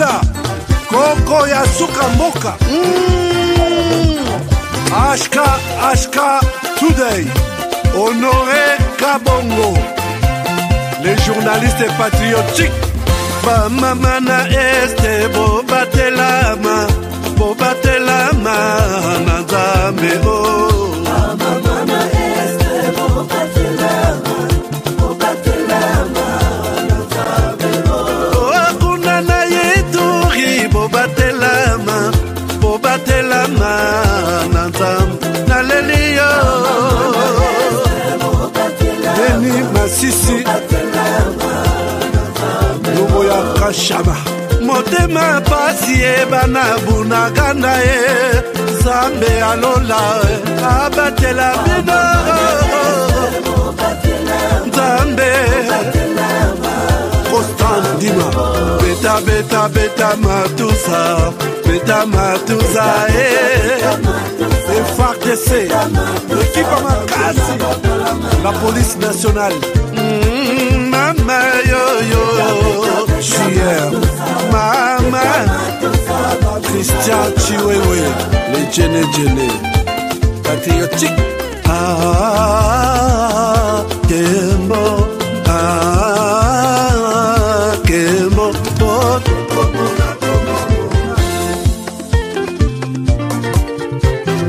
Kabila Koko ya suka mboka HK Today Honoré Kabongo, les journalistes patriotiques. Bamama na este bobatelama na Nzambe oh. Bamama na este bobatelama na Nzambe oh. Akuna na yeturi bobatelama na Nzambe na lelio Deni Masisi Lumo ya Kashama Motema pasi ebana bunaganda e Zambe alola abatela bino Zambe Constant Dima Beta matusa et FARDC l'équipe à Makasi la police nationale Mama yo JR Mama Christian Chiwewe les Djene patriotique Kembo Kembo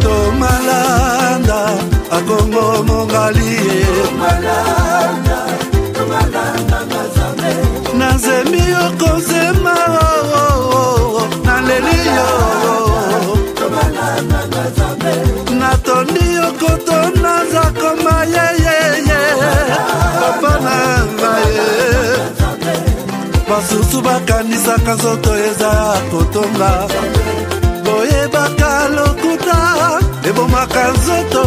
Tomalanda Akongo Mongali Nazemi okozema Naleliyo Natondi okotona zakoma Papa nangaye Basusu bakanisaka nzoto eza kotonga Boyebaka lokuta ebomaka nzoto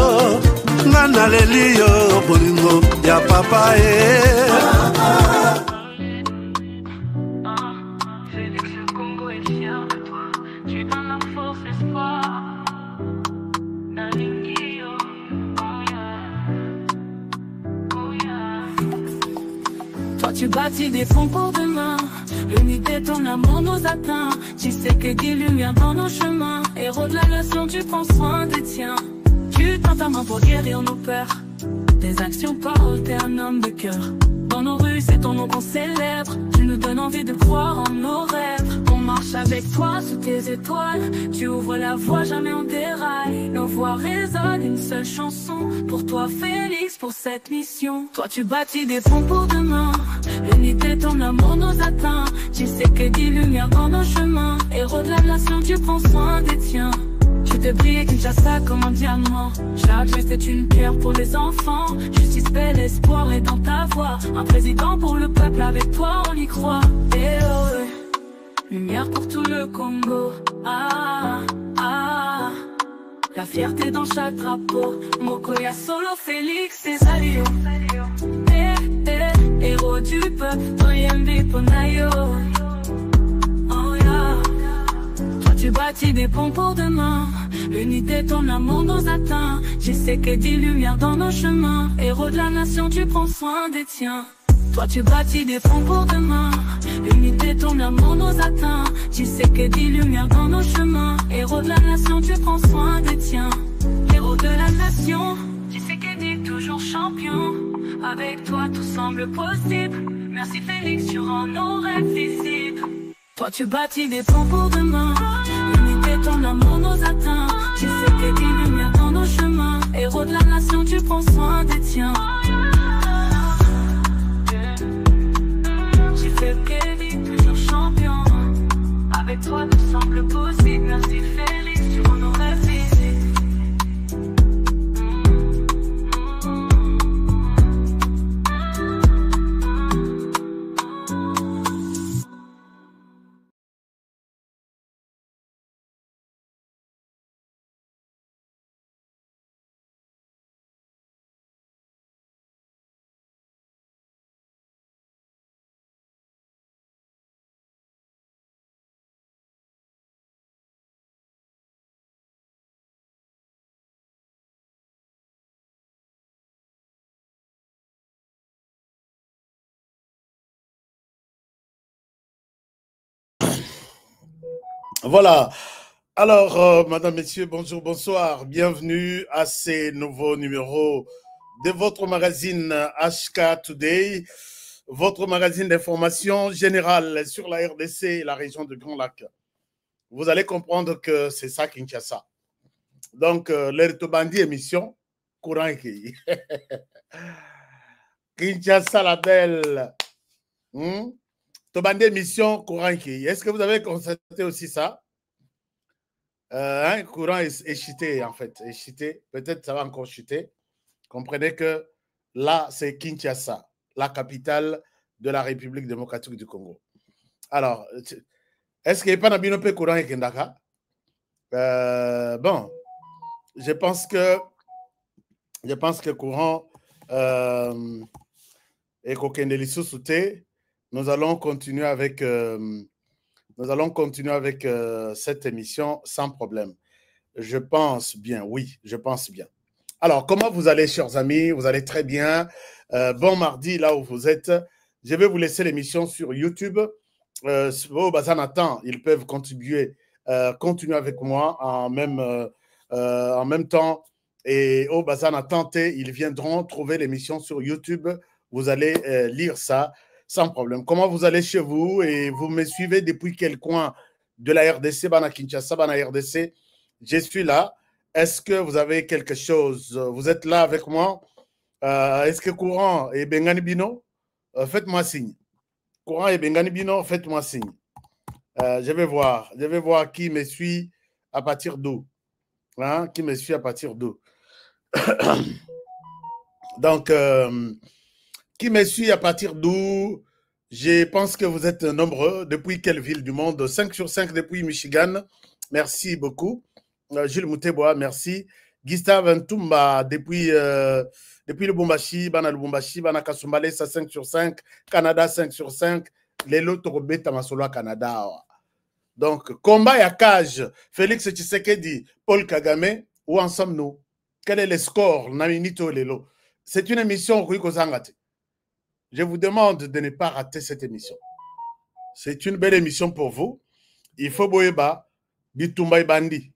nga naleliyo bolingo ya papa Félix le Congo est fier de toi. Tu donnes la force, l'espoir. Nalingio, oh yeah, oh yeah. Toi tu bâtis des ponts pour demain. L'unité de ton amour nous atteint. Tu sais que des lumières dans nos chemins. Héros de la nation, tu prends soin des tiens. Tu tends ta main pour guérir nos peurs. Tes actions parlent, t'es un homme de cœur. Dans nos rues, c'est ton nom qu'on célèbre. Tu nous donnes envie de croire en nos rêves. On marche avec toi sous tes étoiles. Tu ouvres la voie, jamais on déraille. Nos voix résonnent, une seule chanson. Pour toi, Félix, pour cette mission. Toi, tu bâtis des ponts pour demain. L'unité, ton amour nous atteint. Tu sais que des lumières dans nos chemins. Héros de la nation, tu prends soin des tiens. Tu te brilles Kinshasa comme un diamant. Chaque geste est une pierre pour les enfants. Justice, paix, l'espoir est dans ta voix. Un président pour le peuple, avec toi on y croit. Et oh, lumière pour tout le Congo. La fierté dans chaque drapeau. Mokoya Solo, Félix et Salio. Héros du peuple, Toyembe Ponayo. Oh yeah. Tu bâtis des ponts pour demain. L'unité, ton amour nous atteint. Je sais que des lumières dans nos chemins. Héros de la nation, tu prends soin des tiens. Toi tu bâtis des ponts pour demain. L'unité, ton amour nous atteint. Tu sais que des lumières dans nos chemins. Héros de la nation, tu prends soin des tiens. Héros de la nation, tu sais que t'es toujours champion. Avec toi tout semble possible. Merci Félix, tu rends nos rêves visibles. Toi tu bâtis des ponts pour demain. L'unité, ton amour nous atteint. Tu sais que des lumières dans nos chemins. Héros de la nation, tu prends soin des tiens. Tu fais que t'es toujours champion. Avec toi tout semble possible. Merci Félix, tu rends nos rêves visibles. Voilà. Alors, madame, messieurs, bonjour, bonsoir. Bienvenue à ces nouveaux numéros de votre magazine HK Today, votre magazine d'information générale sur la RDC et la région de Grand Lac. Vous allez comprendre que c'est ça Kinshasa. Donc, l'Eritobandi émission, courant qui. Kinshasa la belle. Tobandi émission, courant qui. Est-ce que vous avez constaté aussi ça? Courant est chuté, en fait. Est chuté. Peut-être ça va encore chuter. Comprenez que là, c'est Kinshasa, la capitale de la République démocratique du Congo. Alors, est-ce qu'il n'y a pas de courant et Kendaka? Bon, je pense que courant et Kokendeli Souté, nous allons continuer avec cette émission sans problème. Je pense bien, oui, je pense bien. Alors, comment vous allez, chers amis? Vous allez très bien. Bon mardi, là où vous êtes. Je vais vous laisser l'émission sur YouTube. Au Bazanatan, ils peuvent continuer avec moi en même temps. Et au Bazanatan, ils viendront trouver l'émission sur YouTube. Vous allez lire ça sans problème. Comment vous allez chez vous et vous me suivez depuis quel coin de la RDC, Bana Kinshasa, Bana RDC? Je suis là. Est-ce que vous avez quelque chose? Vous êtes là avec moi? Est-ce que Courant et Bengani Bino? Faites-moi signe. Courant et Bengani Bino, faites-moi signe. Je vais voir qui me suit à partir d'où. Hein? Qui me suit à partir d'où? Donc, qui me suit à partir d'où? Je pense que vous êtes nombreux. Depuis quelle ville du monde? 5 sur 5 depuis Michigan. Merci beaucoup. Jules Mouteboa, merci. Gustave Ntumba, depuis Lubumbashi, Bana Lubumbashi, Bana Kasumbale, 5 sur 5. Canada, 5 sur 5. Les lots Robeta Masolo Canada. Donc, combat à cage. Félix Tshisekedi, Paul Kagame, où en sommes-nous? Quel est le score? C'est une émission Rui Kozangate. Je vous demande de ne pas rater cette émission. C'est une belle émission pour vous. Il faut boyeba, bitumba bandi.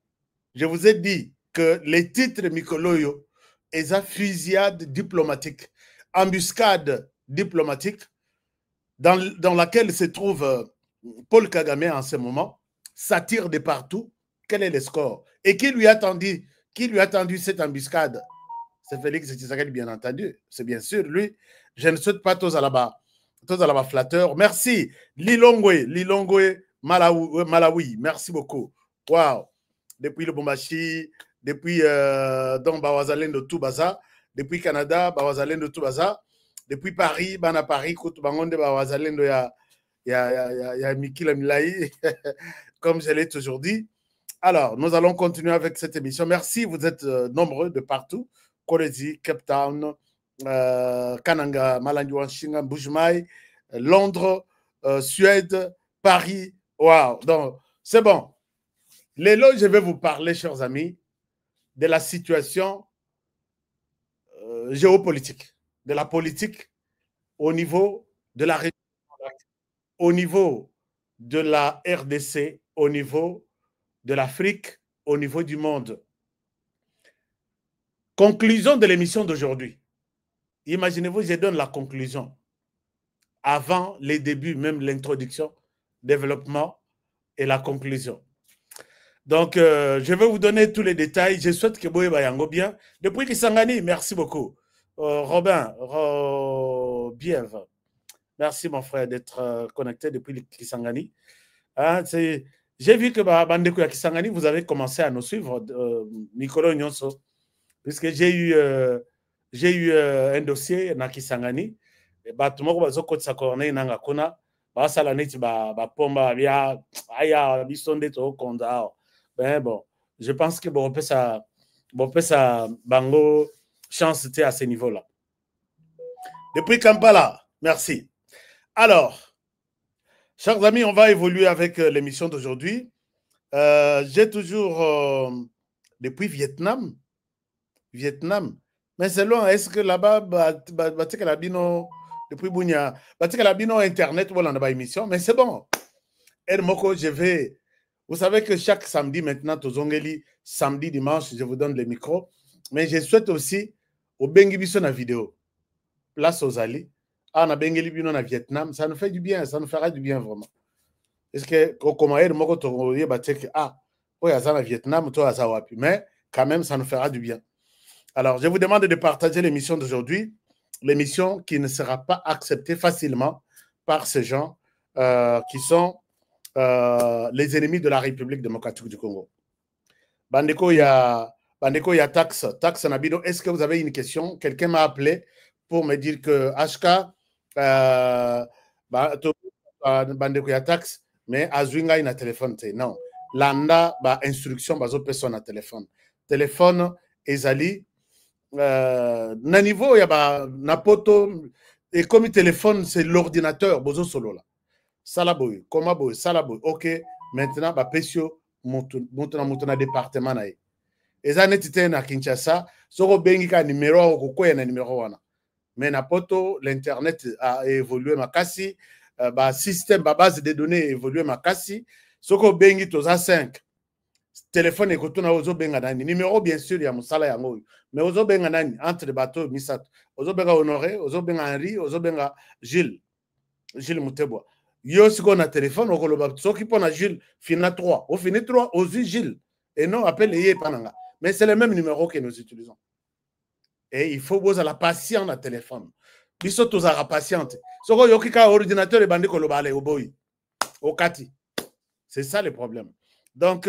Je vous ai dit que les titres Mikoloyo est une fusillade diplomatique, embuscade diplomatique dans laquelle se trouve Paul Kagame en ce moment, s'attire de partout. Quel est le score? Et qui lui a tendu cette embuscade? C'est Félix Tshisekedi, bien entendu. C'est bien sûr lui. Je ne souhaite pas tous à la bas flatteur. Merci. Lilongwe, Malawi. Merci beaucoup. Wow. Depuis le Bombashi, depuis donc Bawazalendo Toubaza, depuis Canada, Bawazalendo Toubaza, depuis Paris, Bana Paris, Koutubangonde Bawazalendo ya Mikila Milai, comme je l'ai toujours dit. Alors, nous allons continuer avec cette émission. Merci, vous êtes nombreux de partout. Korezi, Cape Town, Kananga, Malandiwanshinga, Bujmai, Londres, Suède, Paris. Wow, donc c'est bon. Lélo, je vais vous parler, chers amis, de la situation géopolitique, de la politique au niveau de la région, au niveau de la RDC, au niveau de l'Afrique, au niveau du monde. Conclusion de l'émission d'aujourd'hui. Imaginez-vous, je donne la conclusion avant les débuts, même l'introduction, développement et la conclusion. Donc, je vais vous donner tous les détails. Je souhaite que Boye Bayango bien. Depuis Kisangani, merci beaucoup. Robin, Bièvre, merci mon frère d'être connecté depuis Kisangani. Hein, j'ai vu que Bandeko Kisangani, vous avez commencé à nous suivre, Nicolo Nyonso, puisque j'ai eu un dossier na Kisangani. Batumoko bazoko tsakorne nanga kuna basala neti pomba bia aya bisonde to konda. Ben bon, je pense que bon ça bango chance à ce niveau-là. Depuis Kampala, merci. Alors, chers amis, on va évoluer avec l'émission d'aujourd'hui. J'ai toujours depuis Vietnam, mais c'est loin. Est-ce que là-bas, depuis Bounia, Internet, voilà, on a émission, mais c'est bon. Et Moko, je vais Vous savez que chaque samedi maintenant, Tozongeli, samedi, dimanche, je vous donne le micro. Mais je souhaite aussi au Bengibiso na vidéo. Place aux Ali. Ah, na Bengeli Bino na Vietnam. Ça nous fait du bien, ça nous fera du bien vraiment. Est-ce que, comme ailleurs, moi, quand on dit, ah, oui, à na Vietnam, toi, à Zawapi. Mais quand même, ça nous fera du bien. Alors, je vous demande de partager l'émission d'aujourd'hui. L'émission qui ne sera pas acceptée facilement par ces gens qui sont les ennemis de la République démocratique du Congo. Bandeko, il y a taxe. Taxe Nabido, est-ce que vous avez une question? Quelqu'un m'a appelé pour me dire que HK, Bandeko, il y a taxe, mais Azwinga, il y a téléphone. Non. Landa, instruction, bazo personne à téléphone. Téléphone, Ezali, na niveau, il y a Napoto, et comme le téléphone, c'est l'ordinateur, bozo solo là. Salaboy, Komaboy, Salaboy, ok, maintenant, Pesio, montona département na ye. Eza netite na Kinshasa, soko bengi ka numéro ko na numéro wana. Mais na poto l'internet a évolué makasi, système base de données a évolué makasi, soko bengi toza 5. Téléphone ekotuna ozo benga nani numéro bien sûr ya musala yango, mais ozo benga nani entre les bateaux misato. Ozo benga Honoré, ozo benga Henri, ozo benga Gilles Mutebwa. Yo siko na téléphone okoloba soki pona Gilles fina 3 au fini 3 ozu Gilles et non appelle yé pananga, mais c'est le même numéro que nous utilisons et il faut poser la patience na téléphone biso tozara patiente soko yoki ka ordinateur e bandi koloba ale oboyi okati, c'est ça le problème. Donc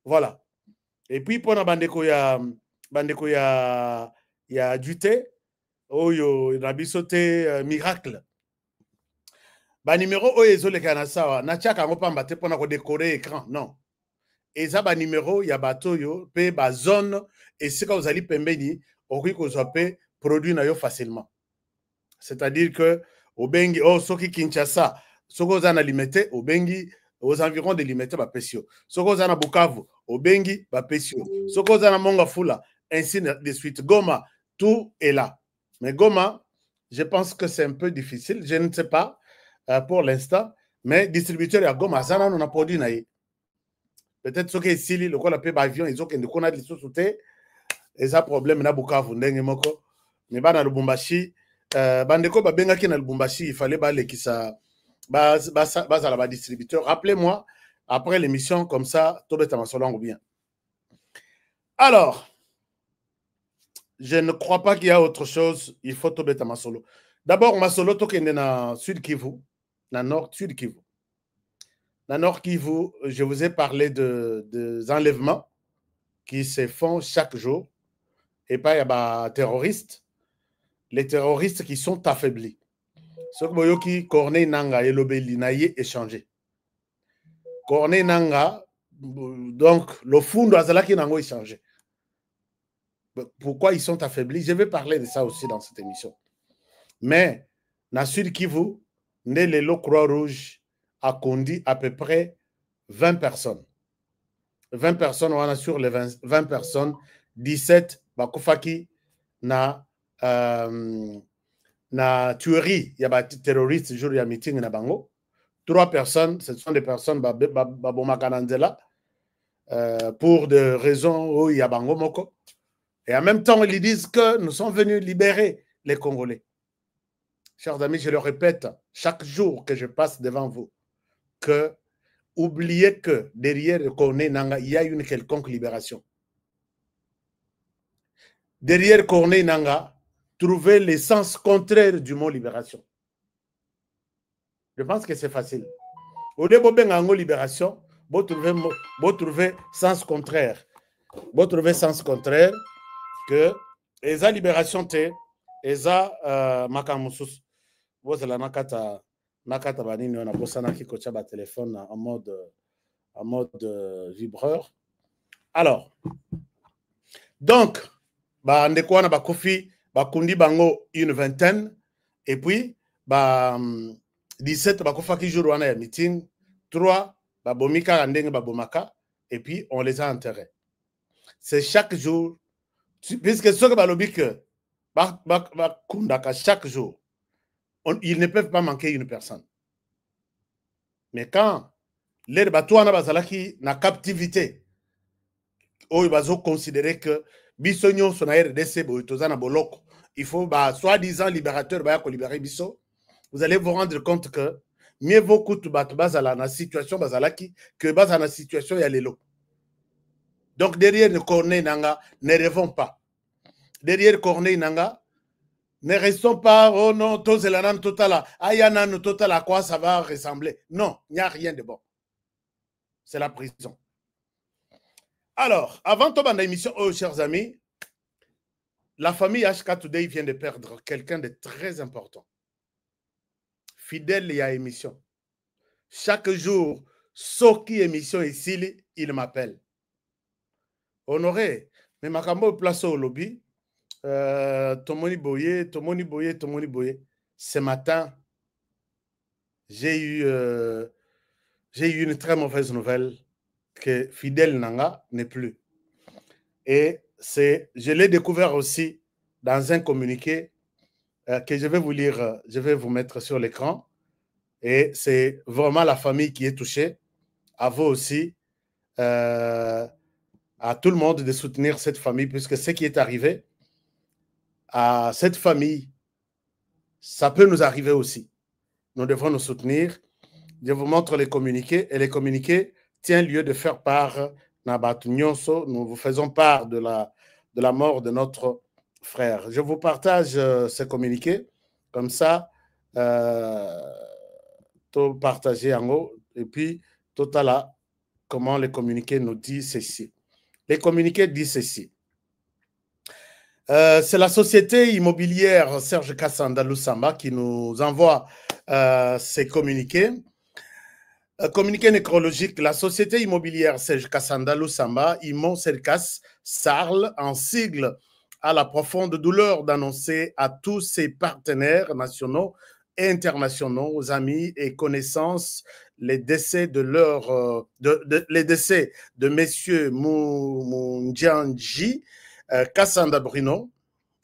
voilà. Et puis pona bandeko ya Duté oyo na biso te miracle. Ba numéro oyo ezoleka na sawa na tiaka ngo pamba te pona ko décorer écran, non. Eza ba numéro ya bato yo pe ba zone esika ozali pembeni okoki kozwa pe produit na yo facilement. C'est-à-dire que obengi soki Kinshasa soko oza na limité obengi aux environs de limité ba pesio. Soko oza na Bukavu obengi ba pesio. Soko oza na Mongafula ainsi de suite. Goma, tout est là. Mais Goma, je pense que c'est un peu difficile, je ne sais pas. Pour l'instant, mais distributeur à Goma, ça on a produit naïe. Peut-être ce qui est ici, le quoi la paix avion, ils ont qu'un qu'on a des sous-soutés, et ça problème na Bukavu ndenge moko. Mais ba na Lubumbashi, bandeko ba benga ki na Lubumbashi, il fallait ba les qui ça base à la distributeur. Rappelez-moi après l'émission comme ça, Tobeta Masolong ou bien. Alors, je ne crois pas qu'il y a autre chose, il faut Tobeta Masolo. D'abord, Masolo tokende na Sud Kivu. Dans Nord Sud Kivu. Dans Nord Kivu, je vous ai parlé des enlèvements qui se font chaque jour. Et pas il y a des terroristes. Les terroristes qui sont affaiblis. Ceux qui Corneille Nanga et Lobeli Naye échangé. Corneille Nanga, donc le fond de Azala qui n'a pas échangé. Pourquoi ils sont affaiblis? Je vais parler de ça aussi dans cette émission. Mais dans Sud Kivu, le Croix-Rouge a conduit à peu près 20 personnes. 20 personnes, on a sur les 20 personnes, 17 bakufaki na tuerie, il y a des terroristes, jour il y a meeting na bango. 3 personnes, ce sont des personnes babomakanandela pour des raisons où il y a bango moko. Et en même temps, ils disent que nous sommes venus libérer les Congolais. Chers amis, je le répète chaque jour que je passe devant vous, que oubliez que derrière le Corneille Nanga, il y a une quelconque libération. Derrière Corneille Nanga, trouvez le sens contraire du mot libération. Je pense que c'est facile. Au lieu de libération, vous trouvez sens contraire. Vous trouvez sens contraire que eza libération te, eza makamusus. Vous la nakata banini on a bossana qui coacha ba téléphone en mode vibreur. Alors, donc ba ndeko na ba kofi ba kundi bango une vingtaine et puis ba 17 ba kofa ki jour wana ya meeting, 3 ba bomika ndenge ba bomaka et puis on les a enterrés. C'est chaque jour puisque ce que ba lobi que ba kundaka chaque jour. Ils ne peuvent pas manquer une personne. Mais quand les batouana bazalaki na captivité oyo bazo considérer que biso nyonso na RDC boyo toza na boloko, il faut ba soi-disant libérateur ba ko libérer biso. Vous allez vous rendre compte que mieux vaut kutu bato bazala na situation bazalaki que bazala na situation ya lelo. Donc derrière le Corneille Nanga, ne rêvons pas. Derrière Corneille Nanga, ne restons pas, oh non, Tozelanan Totala, Ayanan Totala, à quoi ça va ressembler? Non, il n'y a rien de bon. C'est la prison. Alors, avant de la émission, oh, chers amis, la famille HK Today vient de perdre quelqu'un de très important. Fidèle à émission. Chaque jour, Soki émission ici, il m'appelle. Honoré, mais ma cambo place au lobby. Tomoni Boye. Ce matin, j'ai eu une très mauvaise nouvelle que Fidèle Nanga n'est plus. Et je l'ai découvert aussi dans un communiqué que je vais vous lire, je vais vous mettre sur l'écran. Et c'est vraiment la famille qui est touchée. À vous aussi, à tout le monde de soutenir cette famille, puisque ce qui est arrivé à cette famille, ça peut nous arriver aussi. Nous devons nous soutenir. Je vous montre les communiqués, et les communiqués tiennent lieu de faire part, nous vous faisons part de la mort de notre frère. Je vous partage ces communiqués, comme ça, tout partager en haut, et puis tout à l'heure, comment les communiqués nous disent ceci. Les communiqués disent ceci. C'est la société immobilière Serge Kassanda Lusamba qui nous envoie ces communiqués. Communiqué nécrologique, la société immobilière Serge Kassanda Lusamba, Imon Serkas Sarl, en sigle, a la profonde douleur d'annoncer à tous ses partenaires nationaux et internationaux, aux amis et connaissances, les décès de les décès de messieurs Moundjanji, Kassanda Bruno,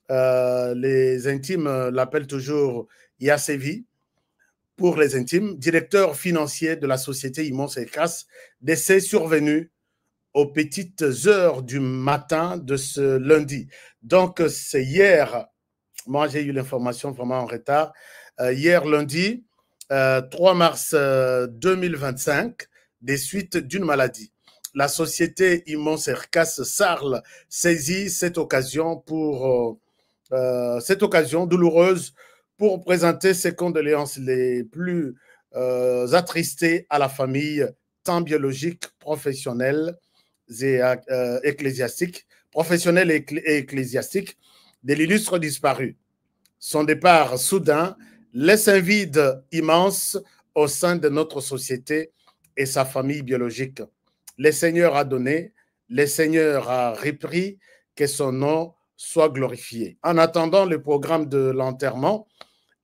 les intimes l'appellent toujours Yasevi, pour les intimes, directeur financier de la société Imon Serkas, décès survenu aux petites heures du matin de ce lundi. Donc, c'est hier, moi j'ai eu l'information vraiment en retard, hier lundi, 3 mars 2025, des suites d'une maladie. La société Imon Serkas Sarl saisit cette occasion douloureuse pour présenter ses condoléances les plus attristées à la famille, tant biologique, professionnelle et ecclésiastique, de l'illustre disparu. Son départ soudain laisse un vide immense au sein de notre société et sa famille biologique. Le Seigneur a donné, le Seigneur a repris, que son nom soit glorifié. En attendant le programme de l'enterrement,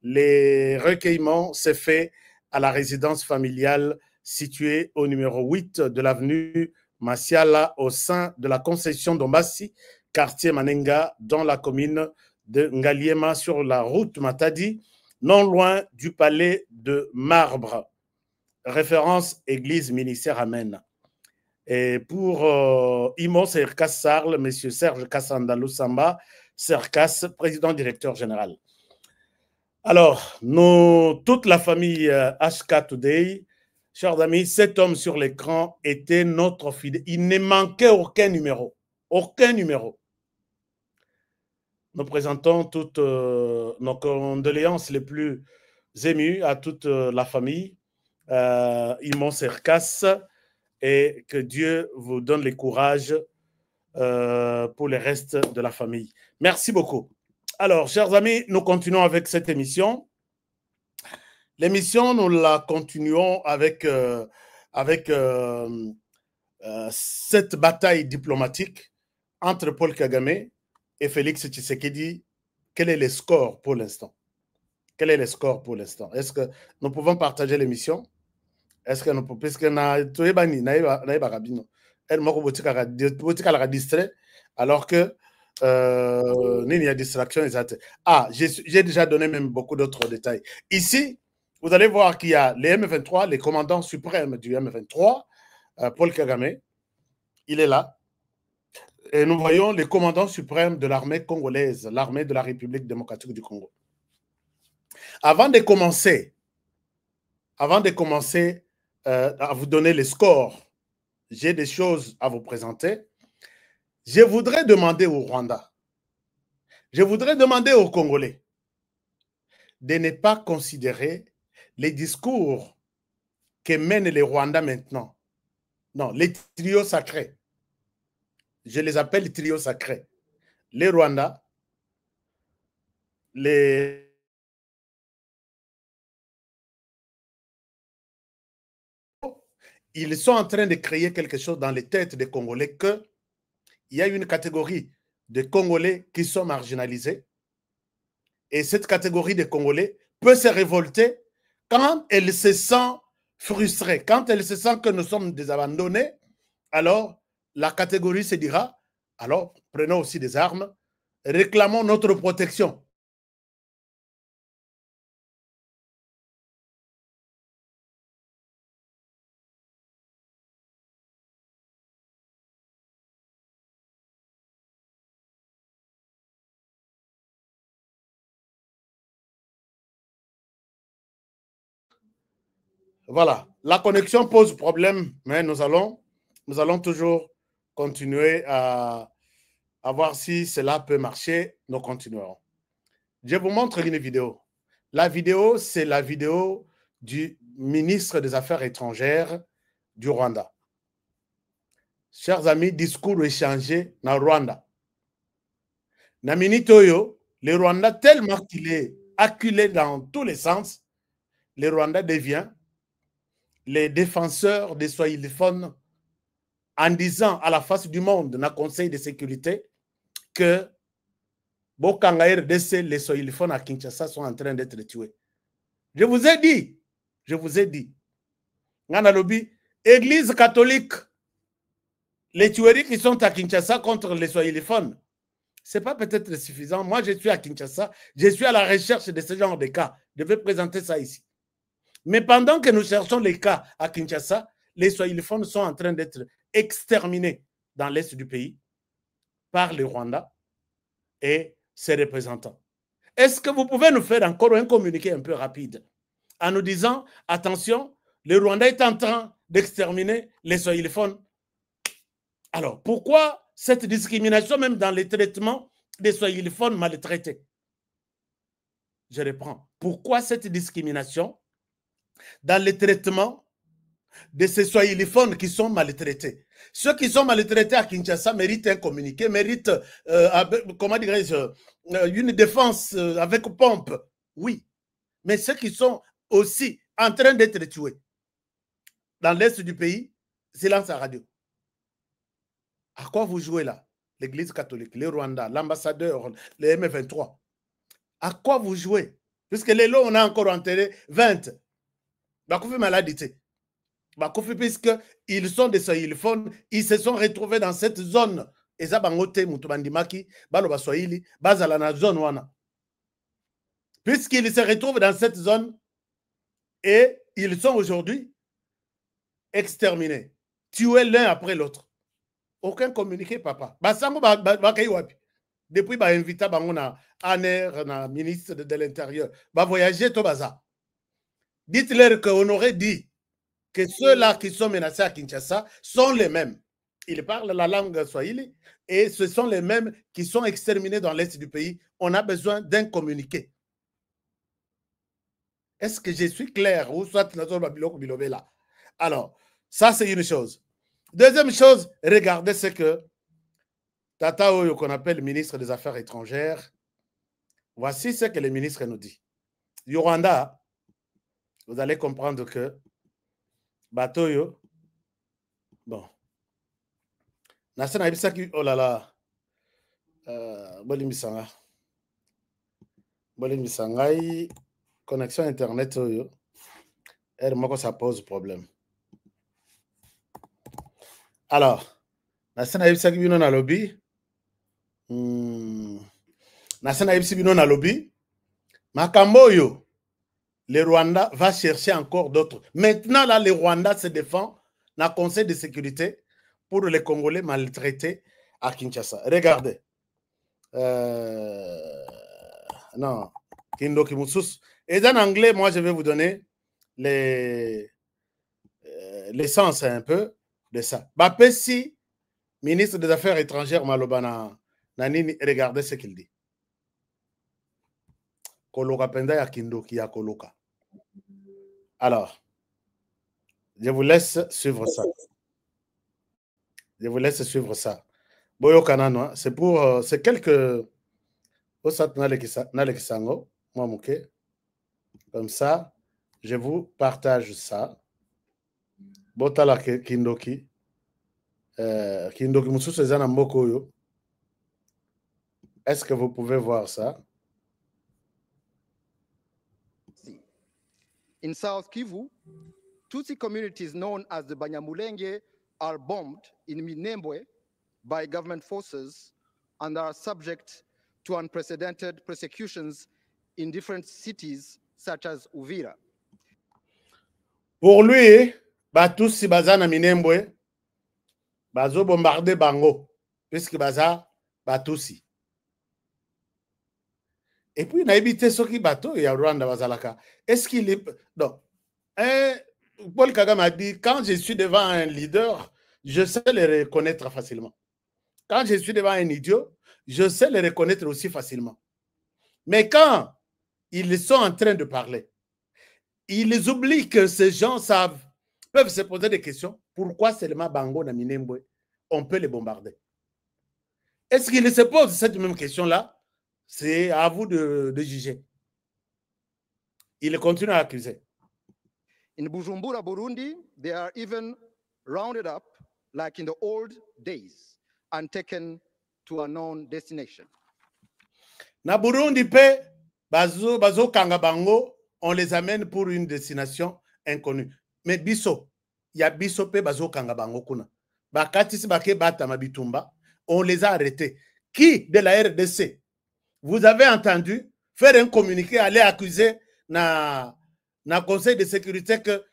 les recueillements s'est fait à la résidence familiale située au numéro 8 de l'avenue Masiala au sein de la concession d'Ombassi, quartier Manenga, dans la commune de Ngaliema sur la route Matadi, non loin du palais de Marbre. Référence Église ministère Amen. Et pour Imon Serkas Sarl, M. Serge Kassanda Lusamba, Serkas, président directeur général. Alors, toute la famille HK Today, chers amis, cet homme sur l'écran était notre fidèle. Il ne manquait aucun numéro. Aucun numéro. Nous présentons toutes nos condoléances les plus émues à toute la famille. Imon Serkas, et que Dieu vous donne le courage pour le reste de la famille. Merci beaucoup. Alors, chers amis, nous continuons avec cette émission. L'émission, nous la continuons avec cette bataille diplomatique entre Paul Kagame et Félix Tshisekedi. Quel est le score pour l'instant? Quel est le score pour l'instant? Est-ce que nous pouvons partager l'émission? Est-ce que nous pouvons, puisque distrait, alors que il y a distraction. Ah, j'ai déjà donné même beaucoup d'autres détails. Ici, vous allez voir qu'il y a les M23, les commandants suprêmes du M23, Paul Kagame, il est là. Et nous voyons les commandants suprêmes de l'armée congolaise, l'armée de la République démocratique du Congo. Avant de commencer à vous donner les scores, j'ai des choses à vous présenter. Je voudrais demander au Rwanda, je voudrais demander aux Congolais de ne pas considérer les discours que mènent les Rwandais maintenant. Non, les trios sacrés. Je les appelle trios sacrés. Les Rwandais, ils sont en train de créer quelque chose dans les têtes des Congolais qu'il y a une catégorie de Congolais qui sont marginalisés et cette catégorie de Congolais peut se révolter quand elle se sent frustrée, quand elle se sent que nous sommes des abandonnés, alors la catégorie se dira, alors prenons aussi des armes, réclamons notre protection. Voilà, la connexion pose problème, mais nous allons toujours continuer à voir si cela peut marcher. Nous continuerons. Je vous montre une vidéo. La vidéo, c'est la vidéo du ministre des Affaires étrangères du Rwanda. Chers amis, discours échangé dans Rwanda. Na minute oyo, le Rwanda, tellement qu'il est acculé dans tous les sens, le Rwanda devient les défenseurs des swahiliphones en disant à la face du monde, dans le Conseil de sécurité, que Bokanga RDC, les swahiliphones à Kinshasa sont en train d'être tués. Je vous ai dit, Ngana Lobi, Église catholique, les tueries qui sont à Kinshasa contre les swahiliphones, ce n'est pas peut-être suffisant. Moi, je suis à Kinshasa, je suis à la recherche de ce genre de cas. Je vais présenter ça ici. Mais pendant que nous cherchons les cas à Kinshasa, les swahiliphones sont en train d'être exterminés dans l'est du pays par les Rwandais et ses représentants. Est-ce que vous pouvez nous faire encore un communiqué un peu rapide en nous disant, attention, le Rwanda est en train d'exterminer les swahiliphones? Alors, pourquoi cette discrimination même dans les traitements des swahiliphones maltraités? Je reprends. Pourquoi cette discrimination dans les traitements de ces swahiliphones qui sont maltraités? Ceux qui sont maltraités à Kinshasa méritent un communiqué, méritent, comment dirais-je, une défense avec pompe. Oui. Mais ceux qui sont aussi en train d'être tués dans l'est du pays, silence à radio. À quoi vous jouez là? L'Église catholique, les Rwandais, l'ambassadeur, les M23. À quoi vous jouez? Puisque les lots, on a encore enterré 20. Bakoufi maladité. Bakoufi, puisqu'ils sont des swahiliphones, ils se sont retrouvés dans cette zone. Eza bangote mutubandimaki, balo baswahili, bazala na zone wana. Puisqu'ils se retrouvent dans cette zone et ils sont aujourd'hui exterminés, tués l'un après l'autre. Aucun communiqué, papa. Basango bakay wapi. Depuis ba invita bango na ANR, na ministre de l'Intérieur, ba voyager to baza. Dites-leur qu'on aurait dit que ceux-là qui sont menacés à Kinshasa sont les mêmes. Ils parlent la langue swahili et ce sont les mêmes qui sont exterminés dans l'est du pays. On a besoin d'un communiqué. Est-ce que je suis clair? Ou soit là. Alors, ça c'est une chose. Deuxième chose, regardez ce que Tata Oyo, qu'on appelle le ministre des Affaires étrangères, voici ce que le ministre nous dit. Rwanda, vous allez comprendre que Batoyo, bon, Nasana Ibisaki, oh là là, Bolimisanga, connexion Internet, Oyo, et moi, ça pose problème. Alors, Nasana Ibisaki, bino na lobby, Nasana Ibisaki, bino na lobby, Makamboyo, le Rwanda va chercher encore d'autres. Maintenant, là, le Rwanda se défend dans le Conseil de sécurité pour les Congolais maltraités à Kinshasa. Regardez. Non, Kindoki Moussus. Et en anglais, moi, je vais vous donner l'essence un peu de ça. Bapesi, ministre des Affaires étrangères Malobana Nanini, regardez ce qu'il dit. Koloka penda ya Kindoki ya Koloka. Alors, je vous laisse suivre ça. Je vous laisse suivre ça. Boyo Kanano, c'est pour, c'est quelques, comme ça, je vous partage ça. Botala Kindoki. Kindoki Musu Sezana Mokoyo. Est-ce que vous pouvez voir ça? In South Kivu, Tutsi communities known as the Banyamulenge are bombed in Minembwe by government forces and are subject to unprecedented persecutions in different cities such as Uvira. Pour lui, Batutsi Bazana Minembwe, Bazo bombardé Bango, puisque Baza Batutsi. Et puis, il a évité ce qui bateau, il y a Rwanda Bazalaka. Est-ce qu'il est. Non. Paul Kagame a dit quand je suis devant un leader, je sais le reconnaître facilement. Quand je suis devant un idiot, je sais le reconnaître aussi facilement. Mais quand ils sont en train de parler, ils oublient que ces gens peuvent se poser des questions. Pourquoi seulement Bango na Minembwe, on peut les bombarder? Est-ce qu'ils se posent cette même question-là? C'est à vous de juger. Il continue à accuser. In Bujumbura, Burundi, they are even rounded up like in the old days and taken to a known destination. Na Burundi pe bazo kanga bango, on les amène pour une destination inconnue. Mais biso, ya biso pe bazo kanga bango kuna. Bakati si bake bata mabitumba, on les a arrêtés. Qui de la RDC? Vous avez entendu faire un communiqué, aller accuser na Conseil de sécurité que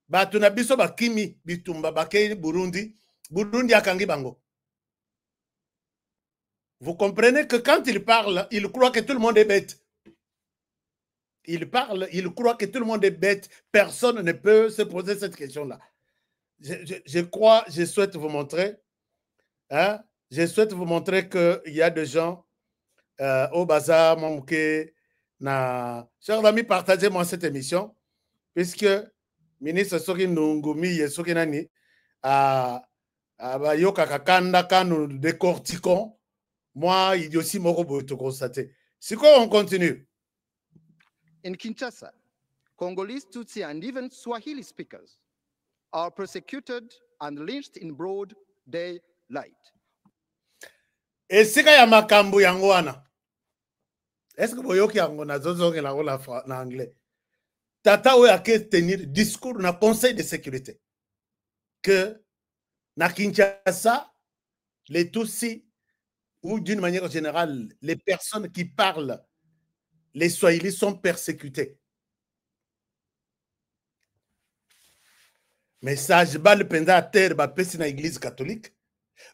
batuna biso bakimi bitumba bakei Burundi akangi bango. Vous comprenez que quand il parle, il croit que tout le monde est bête. Il parle, il croit que tout le monde est bête. Personne ne peut se poser cette question-là. Je souhaite vous montrer, hein, je souhaite vous montrer qu'il y a des gens au bazar, chers amis, partagez-moi cette émission, puisque ministre Soki Nungumi et Soki Nani Yoka Kakanda, quand nous décortiquons, moi, il y a aussi mon robot de constater. C'est quoi, on continue? In Kinshasa, Congolese, Tutsi, and even Swahili speakers are persecuted and lynched in broad daylight. Et c'est qu'il y a makambu yangoana. Est-ce que vous voyez qu'il y a en anglais? Tata ou a tenir discours dans le Conseil de sécurité que na Kinshasa, les Tutsis, ou d'une manière générale, les personnes qui parlent les Swahili sont persécutés. Message, bal penda terre, ba pesi na église catholique,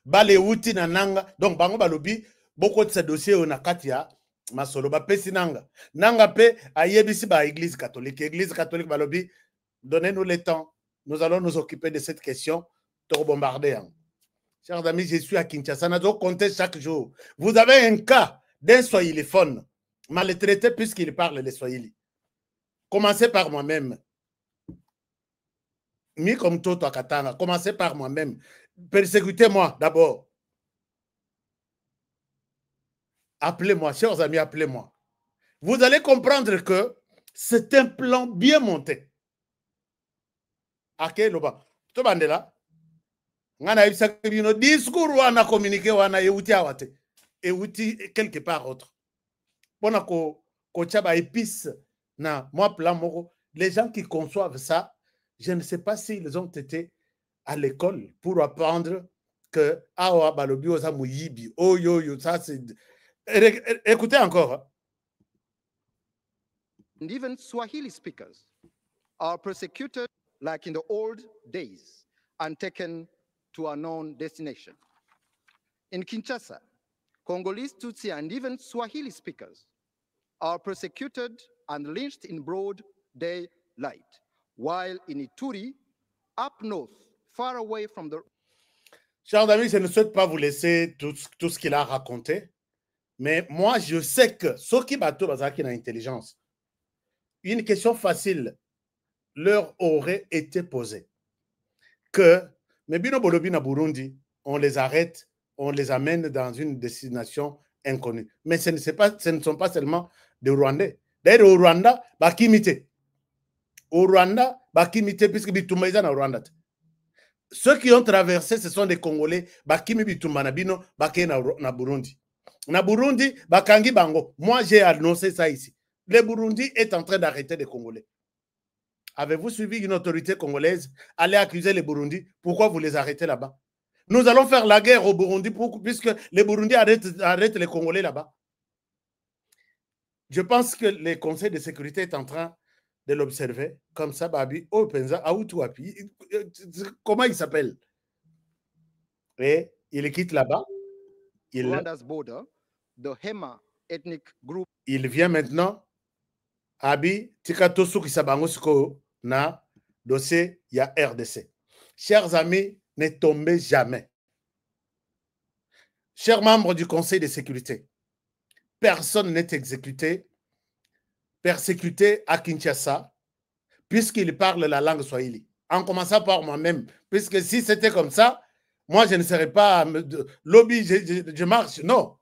bal euti na nanga, donc bango balobi, beaucoup de ces dossiers on a katia, masolo ba pesi nanga. Nanga pe ayebisi ba église catholique balobi, donnez-nous le temps, nous allons nous occuper de cette question, pour bombarder. Chers amis, je suis à Kinshasa, nous allons compter chaque jour. Vous avez un cas d'un swahiliphone maltraité puisqu'il parle les Swahili. Commencez par moi-même. Mi comme Toto Katanga, commencez par moi-même. Persécutez-moi d'abord. Appelez-moi, chers amis, appelez-moi. Vous allez comprendre que c'est un plan bien monté. Ake loba. To bandela. Ngana ibisa kibino discours wana communiqué wana euti awate. Euti quelque part autre. Bona ko chaba épice na moi plan moko. Les gens qui conçoivent ça, je ne sais pas s'ils ont été à l'école pour apprendre que awa balobi oza muyibi. Oh yo yo, ça c'est. Écoutez encore. and even Swahili speakers are persecuted like in the old days and taken to a known destination. In Kinshasa, Congolese, Tutsi, and even Swahili speakers are persecuted and lynched in broad daylight, while in Ituri, up north, far away from the... Chers amis, je ne souhaite pas vous laisser tout ce qu'il a raconté, mais moi, je sais que ceux qui battent qui ont intelligence, une question facile leur aurait été posée. Que, mais Bino Bolobi na Burundi, on les arrête, on les amène dans une destination inconnue. Mais ce ne sont pas seulement des Rwandais. D'ailleurs, au Rwanda, Bakimite. Au Rwanda, Bakimite, puisque Bitumba est au Rwanda. Ceux qui ont traversé, ce sont des Congolais, Bakimi Bitumba Nabino, Baké na Burundi. Na Burundi, Bakangi Bango. Moi, j'ai annoncé ça ici. Le Burundi est en train d'arrêter les Congolais. Avez-vous suivi une autorité congolaise aller accuser les Burundi? Pourquoi vous les arrêtez là-bas? Nous allons faire la guerre au Burundi puisque les Burundi arrêtent les Congolais là-bas. Je pense que le Conseil de sécurité est en train de l'observer. Comme ça, Babi, Openza, Aoutuapi, comment il s'appelle? Et il quitte là-bas. Rwanda's border, the Hema ethnic group. Il vient maintenant. Abi, Tikatosu Kisabangosiko na dossier ya RDC. Chers amis, ne tombez jamais. Chers membres du Conseil de sécurité, personne n'est persécuté à Kinshasa puisqu'il parle la langue swahili. En commençant par moi-même, puisque si c'était comme ça, moi je ne serais pas lobby, je marche. Non,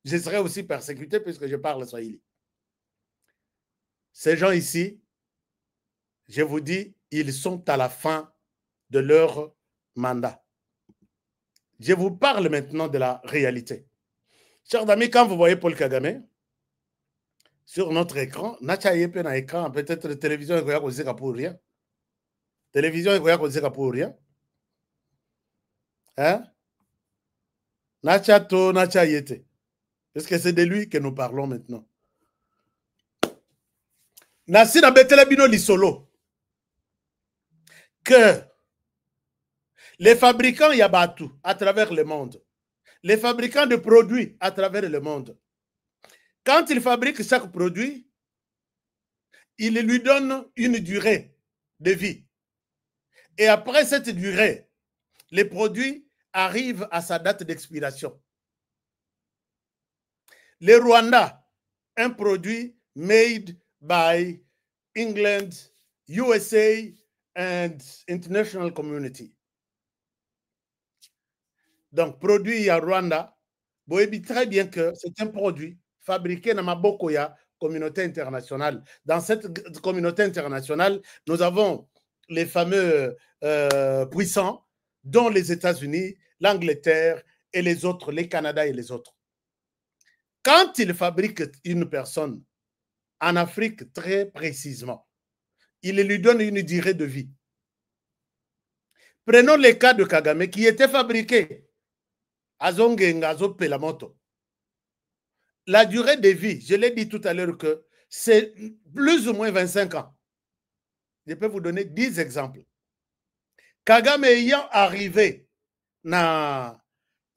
je serais aussi persécuté puisque je parle swahili. Ces gens ici, je vous dis, ils sont à la fin de leur mandat. Je vous parle maintenant de la réalité. Chers amis, quand vous voyez Paul Kagame sur notre écran, peut-être la télévision est pour rien. Télévision est pour rien. Hein? Nachato, Nachayete. Parce que c'est de lui que nous parlons maintenant. Nasina Betela Bino Lisolo. Que les fabricants Yabatu à travers le monde, les fabricants de produits à travers le monde, quand ils fabriquent chaque produit, ils lui donnent une durée de vie. Et après cette durée, les produits arrivent à sa date d'expiration. Le Rwanda, un produit made by England, USA, and international community. Donc, produit à Rwanda, vous voyez très bien que c'est un produit fabriqué dans Mabokoya, communauté internationale. Dans cette communauté internationale, nous avons les fameux puissants, dont les États-Unis, l'Angleterre et les autres, les Canada et les autres. Quand ils fabriquent une personne, en Afrique très précisément, ils lui donnent une durée de vie. Prenons le cas de Kagame qui était fabriqué à Zongenga, Pelamoto. La durée de vie, je l'ai dit tout à l'heure que c'est plus ou moins 25 ans. Je peux vous donner 10 exemples. Kagame ayant arrivé na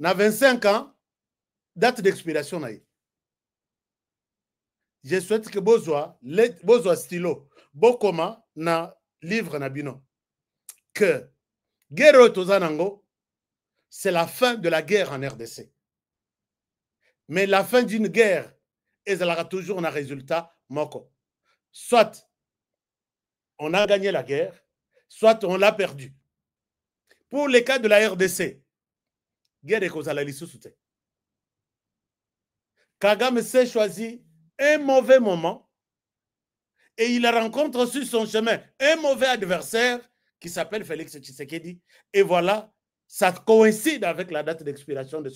25 ans, date d'expiration. Je souhaite que Bozwa stylo, Bokoma na livre Nabino. Que guerre Tozanango, c'est la fin de la guerre en RDC. Mais la fin d'une guerre, elle aura toujours un résultat moko. Soit on a gagné la guerre, soit on l'a perdue. Pour les cas de la RDC, guerre et cause à la lissousoute. Kagame s'est choisi un mauvais moment et il rencontre sur son chemin un mauvais adversaire qui s'appelle Félix Tshisekedi. Et voilà, ça coïncide avec la date d'expiration de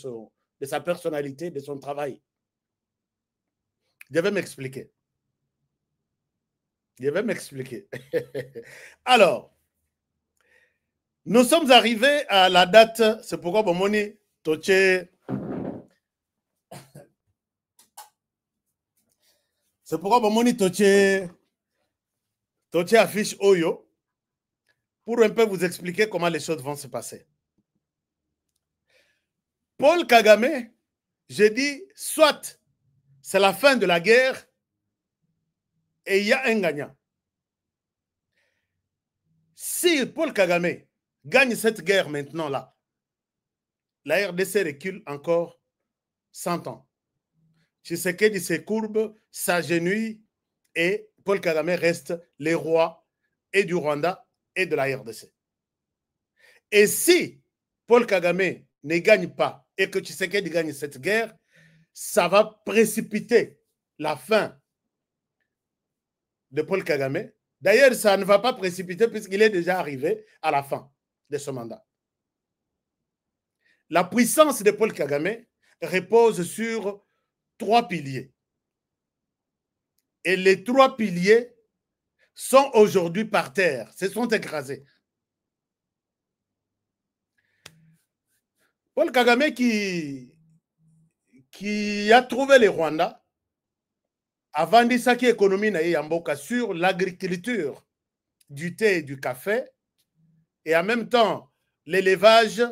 sa personnalité, de son travail. Je vais m'expliquer. Alors, nous sommes arrivés à la date, c'est pourquoi Bomoni Toche. C'est pourquoi Bomoni Toche Toche affiche Oyo pour un peu vous expliquer comment les choses vont se passer. Paul Kagame, j'ai dit, soit c'est la fin de la guerre et il y a un gagnant. Si Paul Kagame gagne cette guerre maintenant là, la RDC recule encore 100 ans. Tshisekedi se courbe, s'agenouille et Paul Kagame reste le roi et du Rwanda et de la RDC. Et si Paul Kagame ne gagne pas et que Tshisekedi gagne cette guerre, ça va précipiter la fin de Paul Kagame. D'ailleurs, ça ne va pas précipiter puisqu'il est déjà arrivé à la fin de ce mandat. La puissance de Paul Kagame repose sur 3 piliers. Et les 3 piliers sont aujourd'hui par terre, se sont écrasés. Paul Kagame qui a trouvé le Rwanda a vendu sa économie na Yamboka sur l'agriculture du thé et du café et en même temps l'élevage.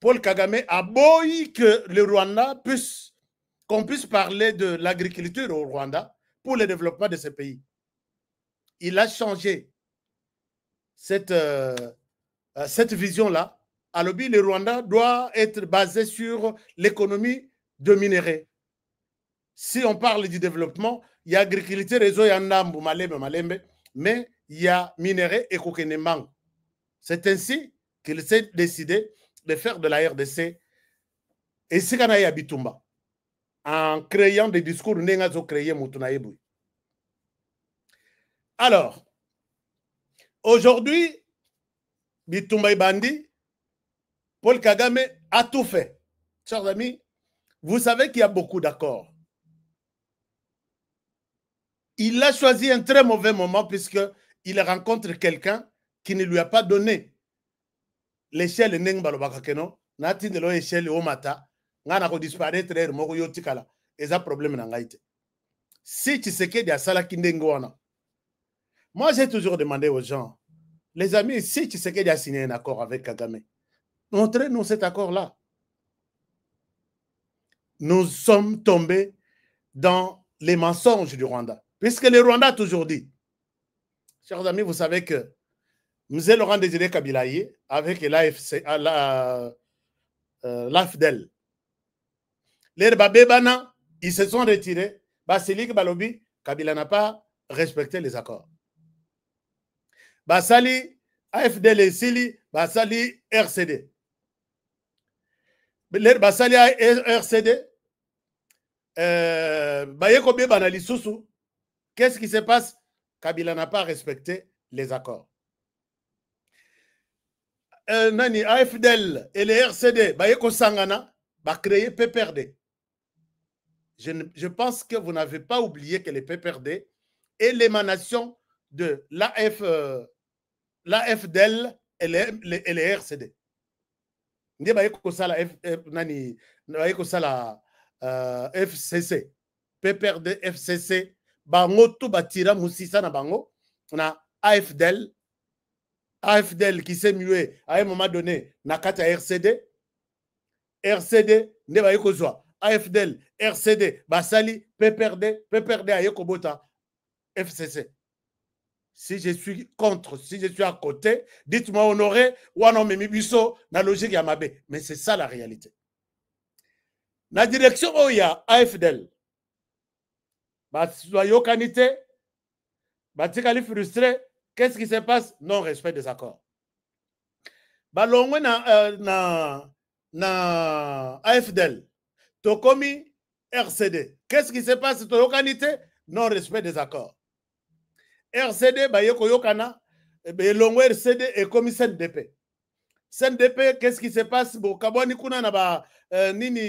Paul Kagame a beau que le Rwanda qu'on puisse parler de l'agriculture au Rwanda pour le développement de ce pays. Il a changé cette vision-là. À l'objet, le Rwanda doit être basé sur l'économie de minerais. Si on parle du développement, il y a agriculture, réseau, il y a Ndambu, Malembe, mais il y a minerais et Kokenemang. C'est ainsi qu'il s'est décidé de faire de la RDC et Sikanaï Bitumba en créant des discours n'engazo créé Moutunaïbou. Alors, aujourd'hui, Bitumba Bandi, Paul Kagame a tout fait. Chers amis, vous savez qu'il y a beaucoup d'accords. Il a choisi un très mauvais moment puisqu'il rencontre quelqu'un qui ne lui a pas donné l'échelle Neng Balobakakeno, Nati de l'échelle Omata, Nana ko disparaître moko yotikala, et ça problème n'angaite. Si Tshisekedi a sala kindengoana. Moi j'ai toujours demandé aux gens, les amis, si Tshisekedi a signé un accord avec Kagame, montrez-nous cet accord-là. Nous sommes tombés dans les mensonges du Rwanda. Puisque le Rwanda a toujours dit, chers amis, vous savez que Mzee Laurent Désiré Kabilaye, avec l'AFDEL, les Babébana, ils se sont retirés. Basilik Balobi, Kabila n'a pas respecté les accords. Basali, AFDEL et Sili, Basali, RCD. Basali, RCD, Bayeko Bébana Lissousou, qu'est-ce qui se passe? Kabila n'a pas respecté les accords. Nani, AFDEL et les RCD, Bayeko Sangana, va créer PPRD. Je pense que vous n'avez pas oublié que les PPRD est l'émanation de l'AFDEL et les RCD. Ndi Bayeko Sala FCC, PPRD, FCC, Bango tout batira Moussissa na Bango, na AFDEL qui s'est mué à un moment donné, Nakata RCD, Neba Yekozwa, AFDEL, RCD, Basali, PPRD Ayekobota, FCC. Si je suis contre, si je suis à côté, dites-moi honoré, ou non, mais Mibiso, na logique Yamabe. Mais c'est ça la réalité. La direction où il y a AFDEL, soyez canité, batikali frustré, qu'est-ce qui se passe? Non-respect des accords. Balongwe na AFDEL, Tokomi RCD, qu'est-ce qui se passe? Toyokanité, non-respect des accords. RCD, Bayeko Yokana, Longwe RCD et commis CNDP. CNDP, qu'est-ce qui se passe? Kabwani kuna na ba nini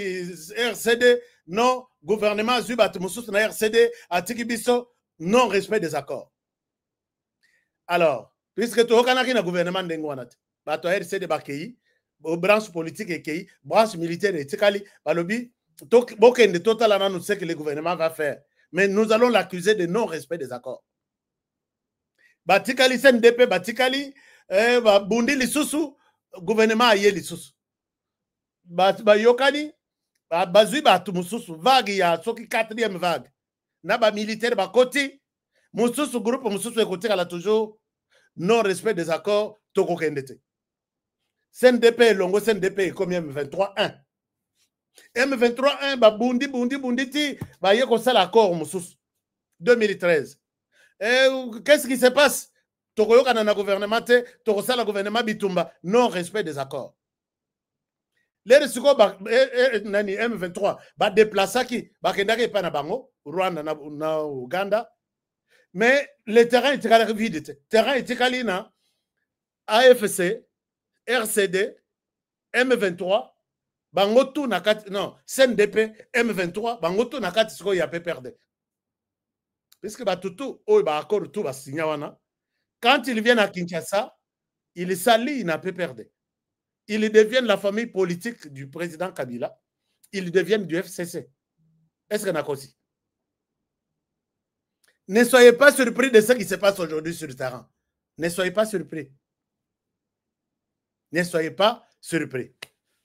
RCD, non, gouvernement Zubat Moussous na RCD, Atikibiso, non respect des accords. Alors, puisque tu as un gouvernement d'Engwanat, tu as RCD Bakei, branche politique et Kei, branche militaire et Tikali, Balobi, de total, nous sait que le gouvernement va faire. Mais nous allons l'accuser de non-respect des accords. batikali CNDP batikali bundi lisusu gouvernement aye lisusu bayokani bazwi batu mususu vague ya soki 4e vague na ba militaire bakoti mususu groupe mususu ekotikala toujours non respect des accords tokokende te CNDP longo CNDP comme M23 1 M23 1 babundi ti baye kosala accord mususu 2013. Qu'est-ce qui se passe? Tokoyoka na gouvernement te, tokosala gouvernement bitumba, non respect des accords. Les siko nani M23 ba déplacer ki ba kendaki pa na bango Rwanda na Uganda, mais le terrain était vide. Terrain était na AFC, RCD, M23, bango tout na kati non CNDP, M23, bango tout na kati siko ya PPRD. Puisque Batutu, accord tout signé wana. Quand ils viennent à Kinshasa, ils s'allient na PPRD. Ils deviennent la famille politique du président Kabila. Ils deviennent du FCC. Est-ce que nous aussi? Ne soyez pas surpris de ce qui se passe aujourd'hui sur le terrain. Ne soyez pas surpris. Ne soyez pas surpris.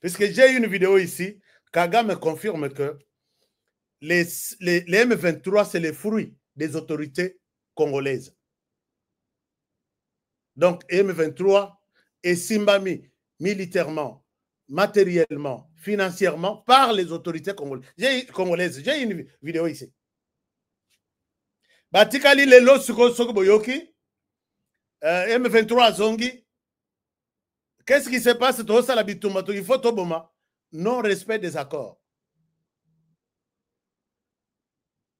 Puisque j'ai une vidéo ici, Kagame confirme que les M23, c'est les fruits des autorités congolaises. Donc, M23 est simbami militairement, matériellement, financièrement par les autorités congolaises. J'ai une vidéo ici. Batikali lelo soko boyoki, M23 zongi. Qu'est-ce qui se passe? Il faut toboma. Non respect des accords.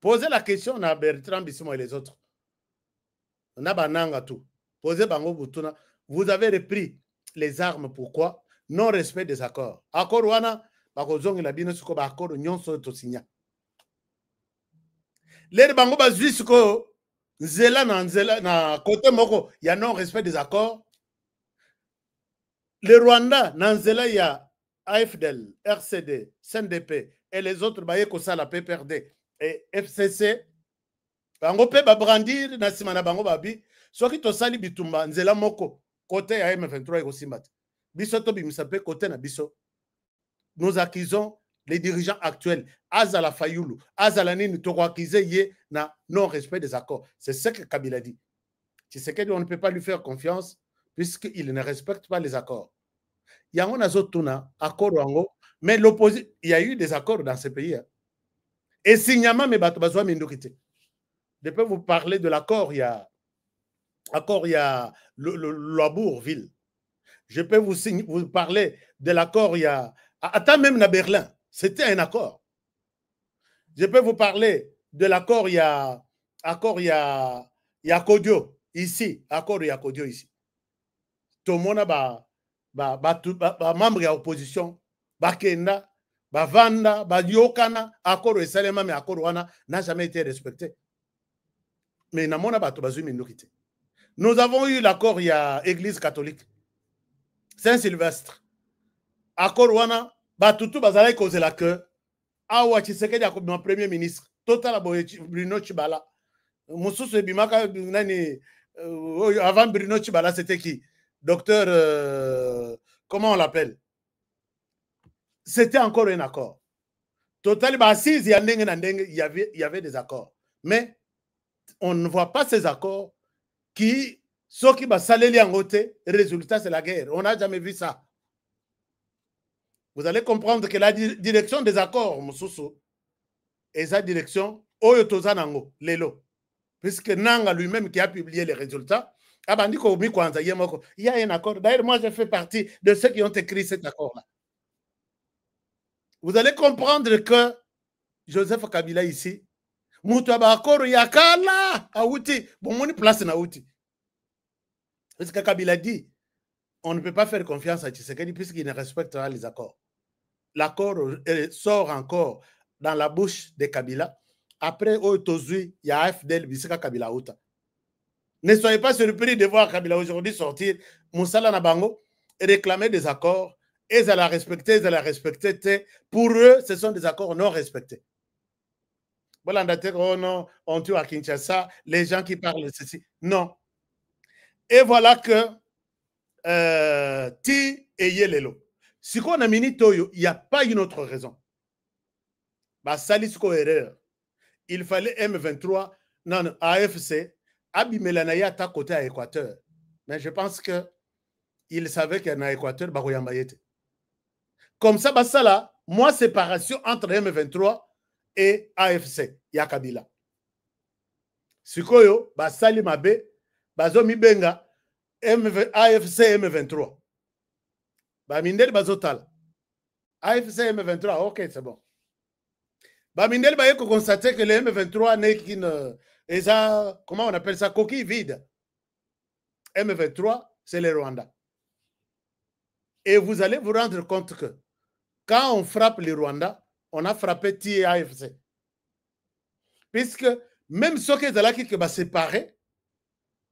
Posez la question à Bertrand Bissimo et les autres. On a bananga tout. Posez bango butuna. Vous avez repris les armes. Pourquoi? Non respect des accords. Accord wana bakozongi la bino suko ba accord nyonso to signa. Les bango bazui suko nzela na côté moko ya non respect des accords. Le Rwanda na nzela ya AFDL, RCD, CNDP et les autres baye ko sala PPRD et FCC bango pe ba brandir na sima na bango babi soki to sali bitumba nzela moko côté ya M23 eko simbata biso to bimisa pe côté na biso. Nous accusons les dirigeants actuels Azala Fayulu Azala nini to accuser ye na non respect des accords. C'est ce que Kabila dit. Tshisekedi, on ne peut pas lui faire confiance puisqu'il ne respecte pas les accords. Il y a un autre accord wango, mais l'opposition, il y a eu des accords dans ce pays. Et signalement, mais bateau mindokité. Je peux vous parler de l'accord, il y a Loibourg-Ville. Je peux vous parler de l'accord, il y a attends, même à Berlin, c'était un accord. Je peux vous parler de l'accord, il y a Kodio ici, accord il y a Kodio ici. Tout le monde a membre de l'opposition, Bakenda, Vanda, Yokana, accord et Salema, mais accord n'a jamais été respecté. Mais nous avons eu l'accord, il y a Église catholique, Saint-Sylvestre. Accord wana, Batutu Bazala cause la queue. Awa Tshisekedi comme premier ministre. Total Bruno Chibala. Moussous Bimaka, avant Bruno Chibala, c'était qui? Docteur, comment on l'appelle? C'était encore un accord. Total, il y avait des accords. Mais on ne voit pas ces accords qui, ceux qui va saler en côté, le résultat c'est la guerre. On n'a jamais vu ça. Vous allez comprendre que la direction des accords, Moussoussou, et sa direction, Oyotozanango, Lelo, puisque Nanga lui-même qui a publié les résultats, il y a un accord. D'ailleurs, moi, je fais partie de ceux qui ont écrit cet accord-là. Vous allez comprendre que Joseph Kabila ici, Moutaba accord, Yakala, Aouti, bon, mon place na Aouti. Parce que Kabila dit, on ne peut pas faire confiance à Tshisekedi puisqu'il ne respecte pas les accords. L'accord sort encore dans la bouche de Kabila. Après, il y a AFDL, Bissaka Kabila Outa. Ne soyez pas surpris de voir Kabila aujourd'hui sortir, Moussala Nabango, et réclamer des accords. Ils allaient respecter, ils allaient respecter. Pour eux, ce sont des accords non respectés. Voilà, on tue à Kinshasa, les gens qui parlent de ceci. Non. Et voilà que Ti et Yelelo. Si on a mini Toyo, il n'y a pas une autre raison. Bah, Salisco erreur. Il fallait M23, non, AFC, Abimelanaya à côté à Équateur. Mais je pense qu'il savait qu'il y a un Équateur, Barouyambayete. Comme ça, bah, ça là, moi, séparation entre M23 et AFC, Yakabila. Sikoyo, bah, Salimabe, Bazomi Benga, AFC M23. Bah, Mindel Bazotal. AFC M23, ok, c'est bon. Bah, Mindel Baye constater que le M23 n'est qu'une. Comment on appelle ça? Coquille vide. M23, c'est le Rwanda. Et vous allez vous rendre compte que quand on frappe le Rwanda, on a frappé TI et AFC. Puisque même ceux qui étaient là qui va séparer,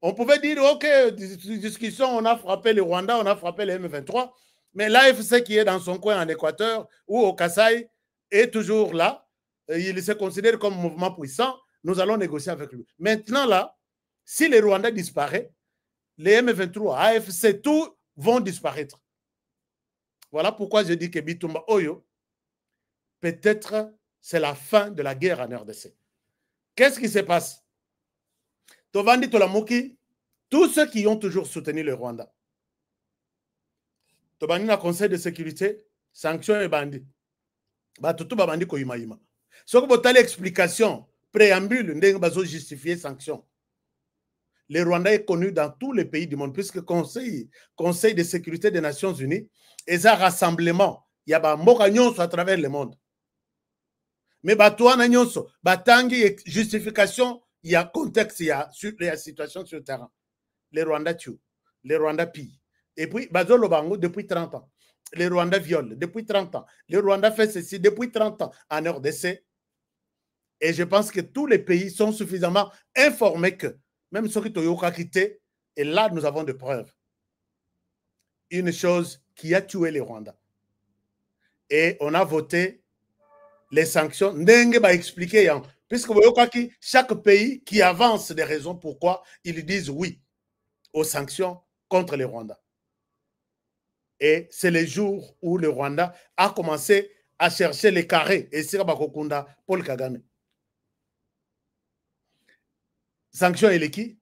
on pouvait dire, ok, discussion, on a frappé le Rwanda, on a frappé le M23, mais l'AFC qui est dans son coin en Équateur ou au Kasaï est toujours là. Il se considère comme mouvement puissant. Nous allons négocier avec lui. Maintenant, là, si le Rwanda disparaît, les M23, AFC, tout vont disparaître. Voilà pourquoi je dis que Bitumba Oyo, peut-être c'est la fin de la guerre en RDC. Qu'est-ce qui se passe? Tovandi Tolamuki, tous ceux qui ont toujours soutenu le Rwanda. Tobandi na Conseil de sécurité, sanctions et bandits. Batutu babandi ko imaima. Ce que vous avez l'explication, préambule, vous justifier sanctions. Le Rwanda est connu dans tous les pays du monde, puisque Conseil de sécurité des Nations Unies, et un rassemblement, il y a un mot à travers le monde. Mais batouana nyonso, batangi justification, il y a contexte, il y a situation sur le terrain. Les Rwandais tuent, les Rwandais pillent. Et puis, Bazolo Bango depuis 30 ans. Les Rwandais violent depuis 30 ans. Les Rwandais font ceci depuis 30 ans en RDC. Et je pense que tous les pays sont suffisamment informés que, même ceux qui ont quitté, et là, nous avons des preuves. Une chose qui a tué les Rwandais. Et on a voté les sanctions. Ndenge va expliquer, puisque vous voyez chaque pays qui avance des raisons pourquoi ils disent oui aux sanctions contre les Rwandais. Et c'est le jour où le Rwanda a commencé à chercher les carrés et c'est Bakokunda Paul Kagame. Sanctions et les qui?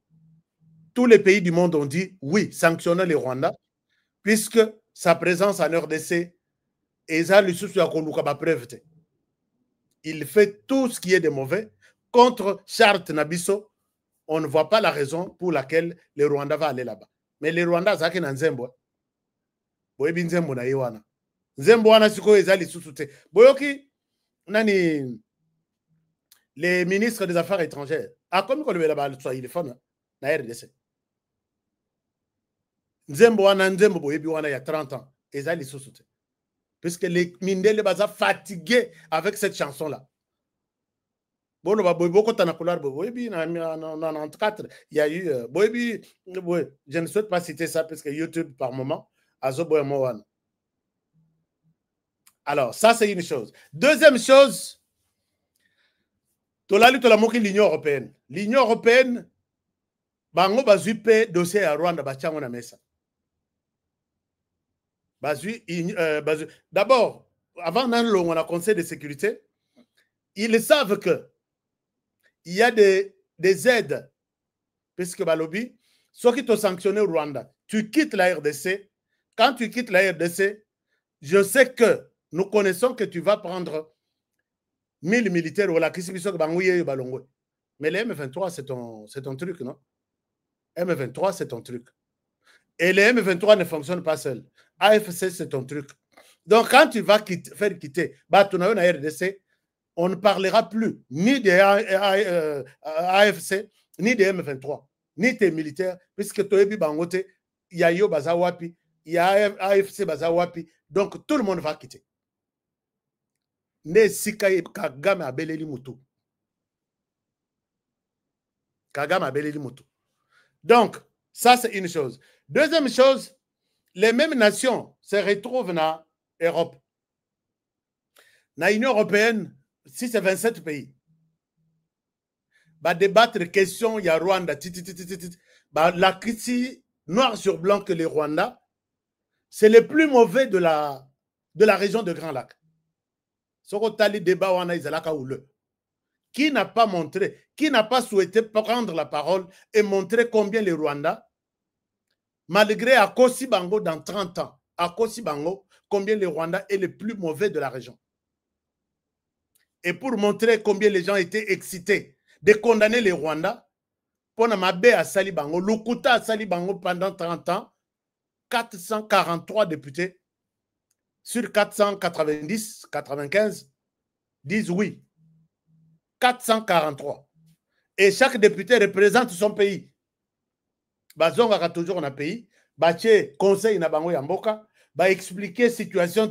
Tous les pays du monde ont dit oui, sanctionner les Rwandais, puisque sa présence en RDC et ça lui soucie à preuve. Il fait tout ce qui est de mauvais contre Charte Nabiso. On ne voit pas la raison pour laquelle le Rwanda va aller là-bas. Mais les Rwandais, ça qui est Nzembo. Boyebi Nzembo na yewana. Nzembo wana siko ezali susute. Boyoki nani les ministres des Affaires étrangères. A comme qu'on le là-bas soit il fond na RDC. Nzembo boyebi wana il y a 30 ans. Ezali susute. Puisque les Mindele baza fatigués avec cette chanson-là. Bon, il y a eu, je ne souhaite pas citer ça parce que YouTube par moment, alors, ça c'est une chose. Deuxième chose, l'Union européenne. L'Union européenne, bango bazupe dossier à Rwanda, bachango na mesa. D'abord, avant on a Conseil de sécurité, ils savent que il y a des aides, puisque Balobi, ceux qui t'ont sanctionné au Rwanda, tu quittes la RDC. Quand tu quittes la RDC, je sais que nous connaissons que tu vas prendre 1000 militaires ou la question que mais les M23, c'est ton truc, non? M23, c'est ton truc. Et les M23 ne fonctionnent pas seuls. AFC, c'est ton truc. Donc, quand tu vas faire quitter Batunayo na RDC, on ne parlera plus ni des AFC, ni des M23, ni des militaires, puisque Toyebi Bangote, il y a Yo Bazawapi, il y a AFC Bazawapi, donc tout le monde va quitter. Ne Sikaye Kagame Abeleli Mutu. Kagame Abeleli Mutu. Donc, ça c'est une chose. Deuxième chose, les mêmes nations se retrouvent dans l'Europe. Dans l'Union européenne, si c'est 27 pays, bah débattre question, il y a Rwanda, la critique noir sur blanc que les Rwandais, c'est le plus mauvais de la région de Grand Lac. Qui n'a pas montré, qui n'a pas souhaité prendre la parole et montrer combien les Rwandais, malgré Akosi Bango dans 30 ans, Akosi Bango, combien les Rwandais est le plus mauvais de la région. Et pour montrer combien les gens étaient excités de condamner les Rwandais, pour Mabé à Salibango, Lukuta à Salibango pendant 30 ans, 443 députés sur 490, 95 disent oui. 443. Et chaque député représente son pays. Bazonga a toujours un pays. Baché conseil na bango yamboka. Ba expliquer situation.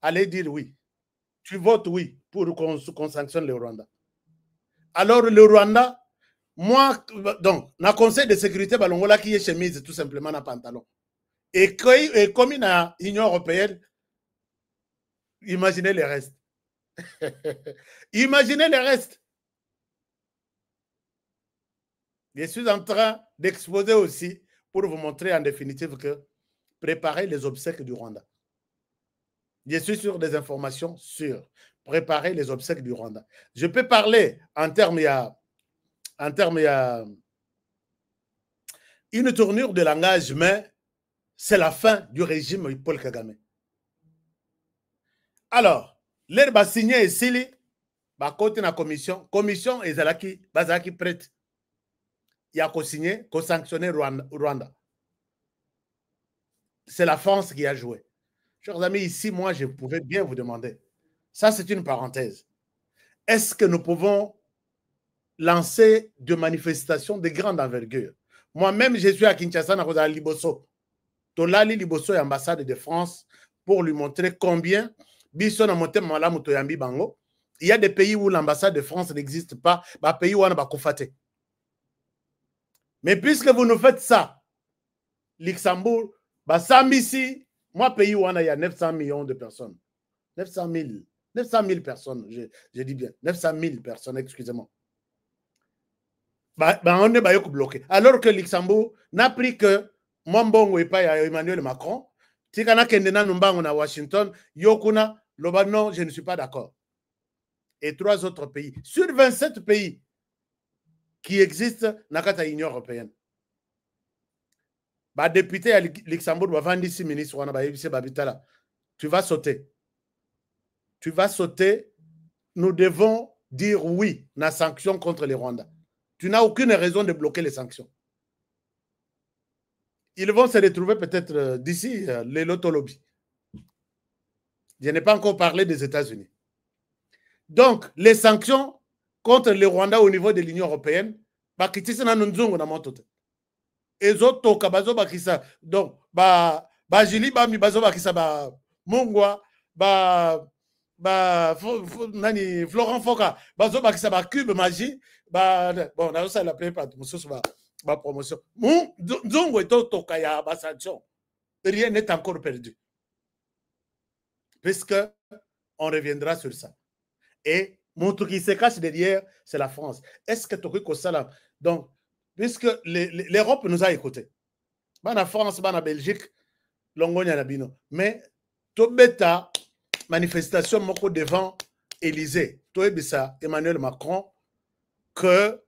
Allez dire oui. Tu votes oui pour qu'on sanctionne le Rwanda. Alors le Rwanda, moi, donc, na conseil de sécurité, balongola qui est chemise tout simplement na pantalon. Et comme il y a l'Union européenne, imaginez le reste. Imaginez le reste. Je suis en train d'exposer aussi pour vous montrer en définitive que préparer les obsèques du Rwanda. Je suis sur des informations sûres. Préparer les obsèques du Rwanda. Je peux parler en termes, une tournure de langage, mais c'est la fin du régime Paul Kagame. Alors, l'air va signer ici, va côté la commission et Zalaki, Bazaki prête. Il y a qu'à signer, qu'à sanctionner Rwanda. C'est la France qui a joué. Chers amis, ici, moi, je pouvais bien vous demander, ça c'est une parenthèse, est-ce que nous pouvons lancer des manifestations de grande envergure? Moi-même, je suis à Kinshasa, à Liboso. Tolali Liboso est ambassade de France pour lui montrer combien il y a des pays où l'ambassade de France n'existe pas, pays où on a kofate. Mais puisque vous nous faites ça, Luxembourg, Sambisi, moi, pays où il y a 900 millions de personnes. 900 000 personnes, je dis bien. 900 000 personnes, excusez-moi. On est bloqué. Alors que Luxembourg n'a pris que Mwambongo et pas Emmanuel Macron, Tikana Kendena Numbango na Washington, Yokuna, non, je ne suis pas d'accord. Et 3 autres pays. Sur 27 pays qui existent dans l'Union européenne. Député à Luxembourg, ministre, tu vas sauter. Tu vas sauter. Nous devons dire oui à la sanction contre les Rwandais. Tu n'as aucune raison de bloquer les sanctions. Ils vont se retrouver peut-être d'ici les lotolobbies. Je n'ai pas encore parlé des États-Unis. Donc, les sanctions contre les Rwandais au niveau de l'Union européenne, et autres, donc, Jili Bami Bazo Bakisa, Mungwa, Florent Foka, Bazo Bakisa, Cube Magie, bon, on a aussi la plupart de promotion. Nzongo est au Tokaya, sanction. Rien n'est encore perdu. Puisque on reviendra sur ça. Et mon truc qui se cache derrière, c'est la France. Est-ce que tu as ça? Donc, puisque l'Europe nous a écoutés. La France, la Belgique, l'Ongonia Nabino. Mais, tout bêta, manifestation devant Élysée, tout ça, Emmanuel Macron, que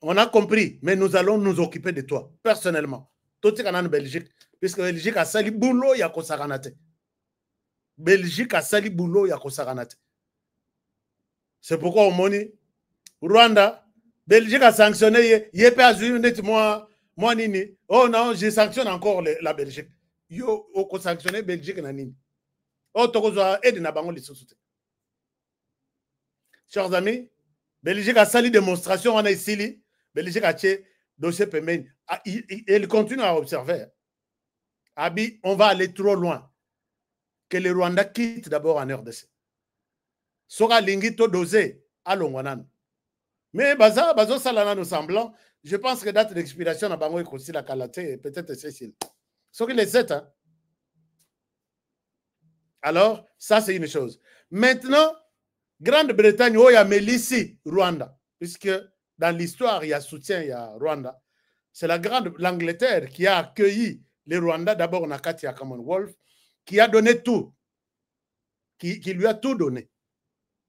on a compris, mais nous allons nous occuper de toi, personnellement. Tout est en Belgique, puisque Belgique a sali boulot, il y a Kosaranate. Belgique a sali boulot, il y a Kosaranate. C'est pourquoi au Moni, Rwanda, Belgique a sanctionné, il n'y a pas moi nini. Oh non, je sanctionne encore la Belgique. Yo, on sanctionne Belgique na nini. Oh, tokozo aide na bango les sociétés. Chers amis, Belgique a sali démonstration, on a ici, Belgique a tché dossier paiement. Il continue à observer. Abi, on va aller trop loin. Que les Rwandais quittent d'abord en RDC. Sora lingito dosé à Longwanan. Mais bazo salana nous semblant, je pense que date d'expiration à Bango et aussi la Kalaté, peut-être Cécile. Ce qui les 7, hein. Alors, ça c'est une chose. Maintenant, Grande-Bretagne, il y a Mélissi, Rwanda, puisque dans l'histoire, il y a soutien, il y a Rwanda. C'est l'Angleterre qui a accueilli les Rwandais d'abord en Akati à Commonwealth, qui a donné tout, qui lui a tout donné.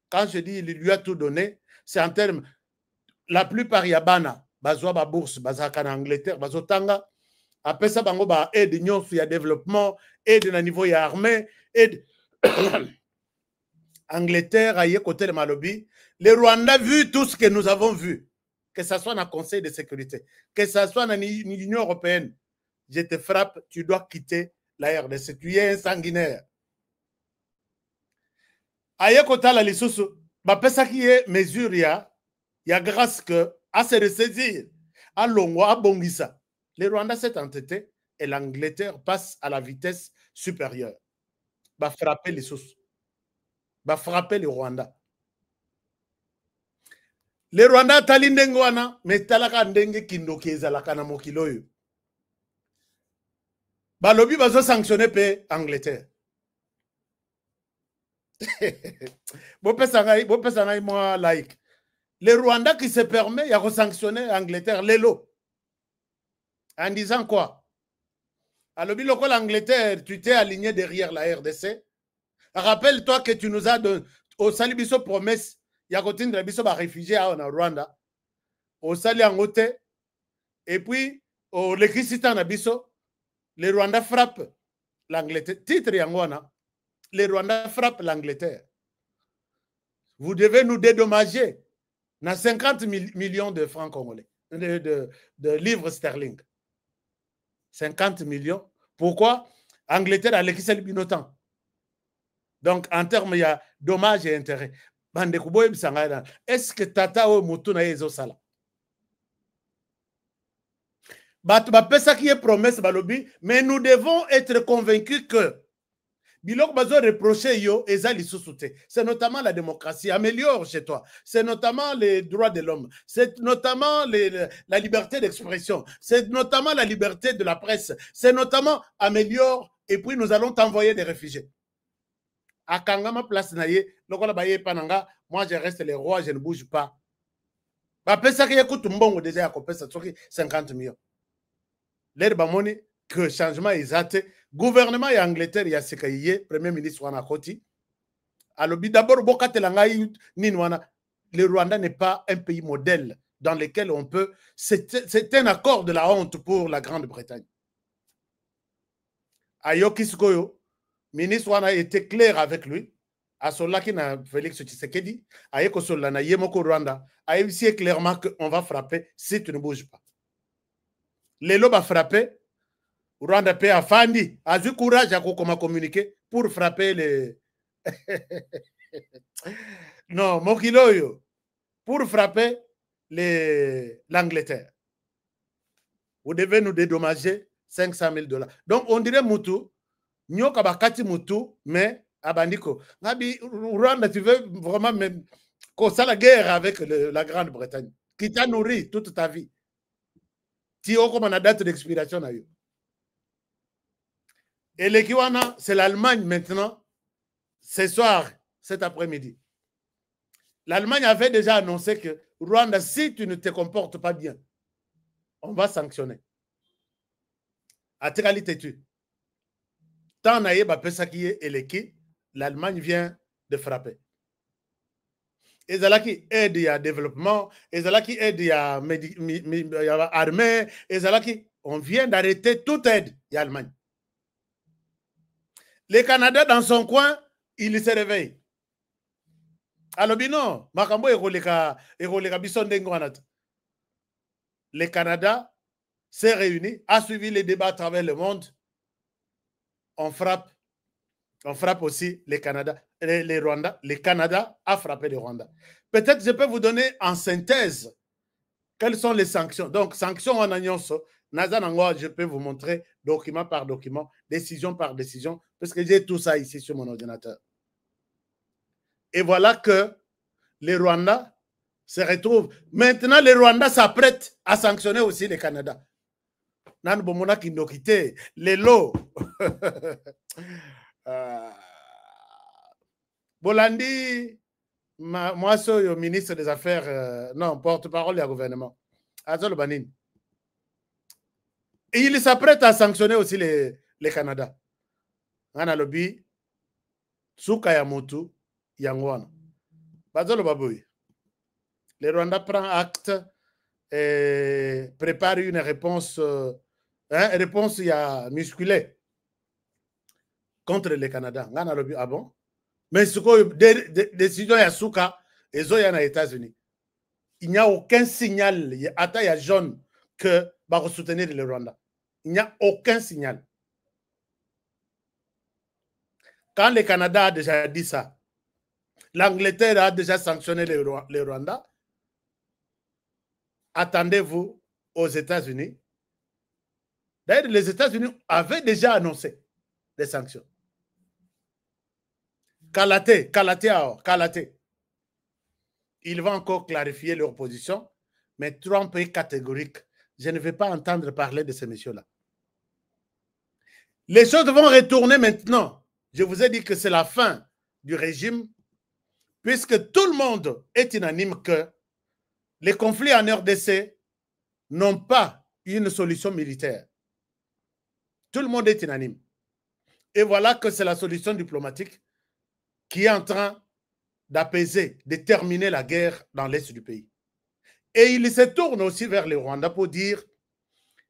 Quand je dis il lui a tout donné, c'est en termes, la plupart yabana, bazwa ba bourse, bazaka en Angleterre, bazotanga, après ça, bango ba aide nyonso ya développement, aide na niveau ya armée, aide Angleterre a côté de Malobi. Les Rwandais vu tout ce que nous avons vu, que ce soit dans le Conseil de sécurité, que ce soit dans l'Union européenne, je te frappe, tu dois quitter la RDC. Tu es un sanguinaire. Aye kota la lisusu, ba pesa qui est mesure ya grâce que à se ressaisir, à longo, à bongisa. Les Rwandais s'est entêté et l'Angleterre passe à la vitesse supérieure. Va frapper les sous. Va frapper les Rwandais. Les Rwandais tali ndenge wana, mais talaka ndenge kindoki ezalaka na mokilo oyo. Balobi bazo sanctionner pe Angleterre. Bopesa ngai moi like. Les Rwandais qui se permet de sanctionner Angleterre, l'élo. En disant quoi? Alors, l'Angleterre, tu t'es aligné derrière la RDC. Rappelle-toi que tu nous as donné au Salibiso promesse, il y a côté de la réfugié en Rwanda. Au Sali en côté. Et puis, au l'électricité en Abisso, les Rwandais frappent l'Angleterre. Titre Yangwana, les Rwandais frappent l'Angleterre. Vous devez nous dédommager. On a 50 millions de francs congolais, de livres sterling. 50 millions. Pourquoi? Angleterre a l'équité binotant. Donc, en termes, il y a dommages et intérêts. Est-ce que Tata ou Moutouna est sala? Ça qui est promesse, mais nous devons être convaincus que Bilok bazo reproché yo ezali sous-souté. C'est notamment la démocratie, améliore chez toi. C'est notamment les droits de l'homme. C'est notamment la liberté d'expression. C'est notamment la liberté de la presse. C'est notamment améliore et puis nous allons t'envoyer des réfugiés. À Kangama place naye, lokola baye pananga, moi je reste les rois, je ne bouge pas. Ba pesa ki écoute mbongo déjà ko pesa 50 millions. L'air bamoni que changement exact. Gouvernement et Angleterre, il y a ce qu'il y a, Premier ministre Wana Koti. Alors, d'abord, le Rwanda n'est pas un pays modèle dans lequel on peut. C'est un accord de la honte pour la Grande-Bretagne. Ayoki Sikoyo, ministre Wana a été clair avec lui. À Solaki na Félix Tshisekedi, Ayeko Solana Yemoko Rwanda, a évoqué clairement qu'on va frapper si tu ne bouges pas. Les lobes a frappé. Rwanda paix a Fandi, a eu courage à communiquer pour frapper les. Non, Mokiloyo, pour frapper l'Angleterre. Vous devez nous dédommager 500 000 $. Donc, on dirait Moutou, Nyoka Bakati Moutou, mais Abandiko. Nabi, Rwanda, tu veux vraiment même qu'on soit la guerre avec la Grande-Bretagne, qui t'a nourri toute ta vie. Tu as comme une date d'expiration. Et l'équivalent, c'est l'Allemagne maintenant, ce soir, cet après-midi. L'Allemagne avait déjà annoncé que Rwanda, si tu ne te comportes pas bien, on va sanctionner. À égalité, tu. Tant naïba pesaki et l'équipe, l'Allemagne vient de frapper. Et là qui aide à développement, et là qui aide à armée, et là qui on vient d'arrêter toute aide à l'Allemagne. Le Canada, dans son coin, il se réveille. Alors, non, le Canada s'est réuni, a suivi les débats à travers le monde. On frappe aussi le Canada, les Rwandais. Le Canada a frappé le Rwanda. Peut-être je peux vous donner en synthèse quelles sont les sanctions. Donc, sanctions en annonce. Je peux vous montrer document par document, décision par décision, parce que j'ai tout ça ici sur mon ordinateur. Et voilà que les Rwandais se retrouvent. Maintenant, les Rwandais s'apprêtent à sanctionner aussi le Canada. Nan bomona kindokite, les lots. Bolandi, moi, je suis ministre des Affaires, non, porte-parole du gouvernement. Azol Banin. Et il s'apprête à sanctionner aussi les Canada. On a lobby, Souka Yamotu, Yangwana. Bazolo Baboui. Le Rwanda prend acte et prépare une réponse, réponse il y a musculée contre le Canada. On a lobby, ah bon? Mais ce que décision Yasuka et Zoya aux États-Unis. Il n'y a aucun signal, il y a jaune que va soutenir le Rwanda. Il n'y a aucun signal. Quand le Canada a déjà dit ça, l'Angleterre a déjà sanctionné le Rwanda, attendez-vous aux États-Unis. D'ailleurs, les États-Unis avaient déjà annoncé des sanctions. Kalate. Il va encore clarifier leur position, mais Trump est catégorique. Je ne vais pas entendre parler de ces messieurs-là. Les choses vont retourner maintenant. Je vous ai dit que c'est la fin du régime, puisque tout le monde est unanime que les conflits en RDC n'ont pas une solution militaire. Tout le monde est unanime. Et voilà que c'est la solution diplomatique qui est en train d'apaiser, de terminer la guerre dans l'est du pays. Et il se tourne aussi vers le Rwanda pour dire,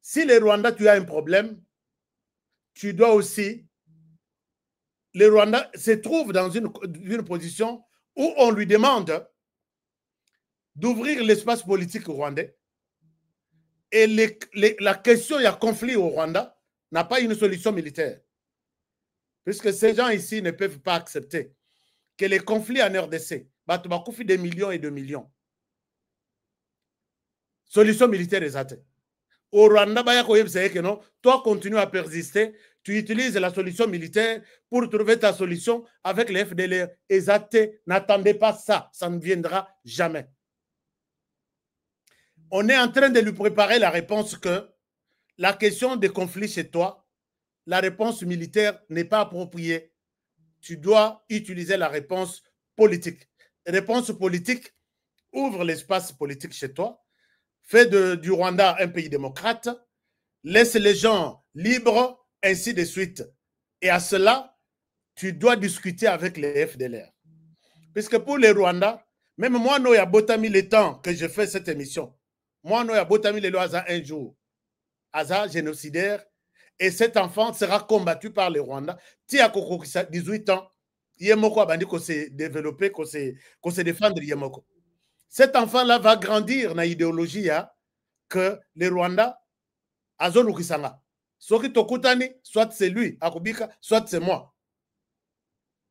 si le Rwanda, tu as un problème, tu dois aussi... Le Rwanda se trouve dans une position où on lui demande d'ouvrir l'espace politique rwandais. Et la question, il y a conflit au Rwanda, n'a pas une solution militaire. Puisque ces gens ici ne peuvent pas accepter que les conflits en RDC, des millions et de millions. Solution militaire exacte. Au Rwanda, toi continue à persister, tu utilises la solution militaire pour trouver ta solution avec les FDLR. Exact, n'attendez pas ça, ça ne viendra jamais. On est en train de lui préparer la réponse que la question des conflits chez toi, la réponse militaire n'est pas appropriée. Tu dois utiliser la réponse politique. Réponse politique ouvre l'espace politique chez toi, fait du Rwanda un pays démocrate, laisse les gens libres, ainsi de suite. Et à cela, tu dois discuter avec les FDLR. Puisque pour les Rwandais, même moi, il y a botami le temps que je fais cette émission. Moi, il y a botami le lois un jour. Aza génocidaire. Et cet enfant sera combattu par les Rwandais. Tia Koko, 18 ans, Yemoko a dit qu'on s'est développé, qu'on s'est défendre Yemoko. Cet enfant-là va grandir dans l'idéologie que les Rwandais, Azonu Kisanga. Soit c'est lui, Akubika, soit c'est moi.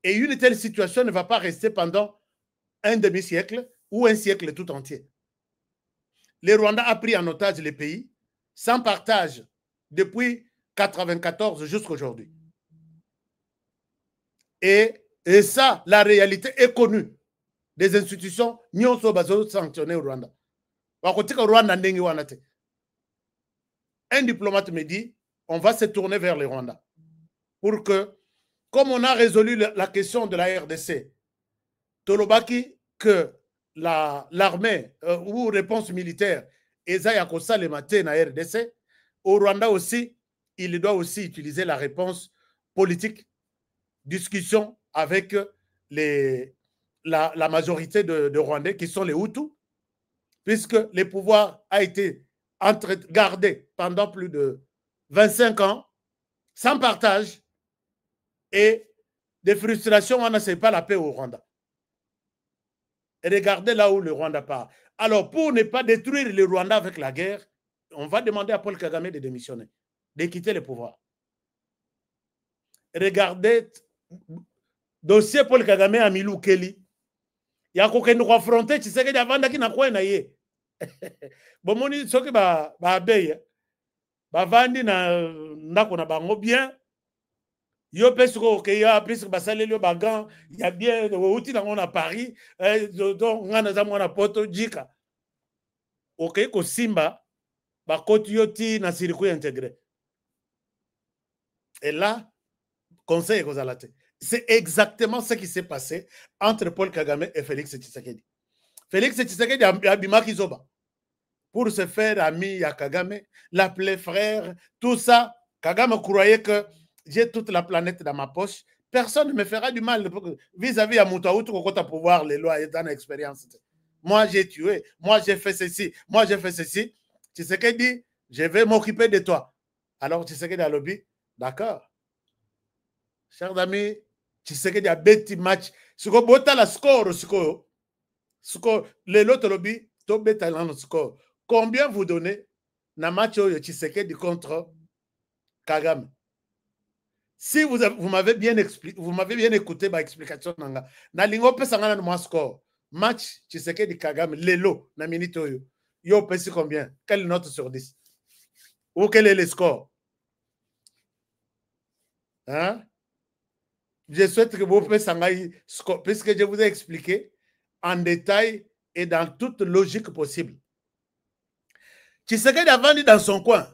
Et une telle situation ne va pas rester pendant un demi-siècle ou un siècle tout entier. Les Rwandais ont pris en otage les pays sans partage depuis 1994 jusqu'à aujourd'hui. Et ça, la réalité est connue des institutions sanctionnées au Rwanda. Un diplomate me dit, on va se tourner vers les Rwandais pour que, comme on a résolu la question de la RDC, Tolobaki, que l'armée ou réponse militaire, Ezaya Kosa le matin na RDC, au Rwanda aussi, il doit aussi utiliser la réponse politique, discussion avec la majorité de Rwandais qui sont les Hutus, puisque le pouvoir a été gardé pendant plus de 25 ans, sans partage, et des frustrations, on ne sait pas la paix au Rwanda. Et regardez là où le Rwanda part. Alors, pour ne pas détruire le Rwanda avec la guerre, on va demander à Paul Kagame de démissionner, de quitter le pouvoir. Regardez, dossier Paul Kagame à Milou Kelly. Il y a quelqu'un qui affronter, tu sais qu'il y a Vanda qui n'a quoi naïe. Bon, mon dit, ce qui va abeille, va vendre na qu'on a bango bien. Yo pesco que ya plus basale le bagan, il y a bien outil dans on a Paris, donc on a zamona poto jika. OK ko Simba ba koti yoti na circuit intégré. Et là, conseil Kozalate. C'est exactement ce qui s'est passé entre Paul Kagame et Félix Tshisekedi. Félix Tshisekedi a bimaki zoba. pour se faire ami à Kagame, l'appeler frère, tout ça. Kagame croyait que j'ai toute la planète dans ma poche. Personne ne me fera du mal vis-à-vis à Moutaoutou quand tu as pouvoir les lois et dans l'expérience. Moi, j'ai tué. Moi, j'ai fait ceci. Moi, j'ai fait ceci. Tu sais qu'elle dit, je vais m'occuper de toi. Alors, tu sais qu'elle a lobby. D'accord. Chers amis, tu sais qu'il y a un petit match. Si vous avez le score, les autres lobby, tu as le score. Combien vous donnez dans le match contre Kagame? Si vous m'avez bien expliqué, vous m'avez bien écouté ma explication, na lingo pesa ngana na score. Match Tshisekedi Kagame, lelo na minute oyo. Yo pesi combien? Quelle note sur 10? Ou quel est le score? Hein? Je souhaite que vous puissiez un score, puisque je vous ai expliqué en détail et dans toute logique possible. Tshisekedi a vendu dans son coin.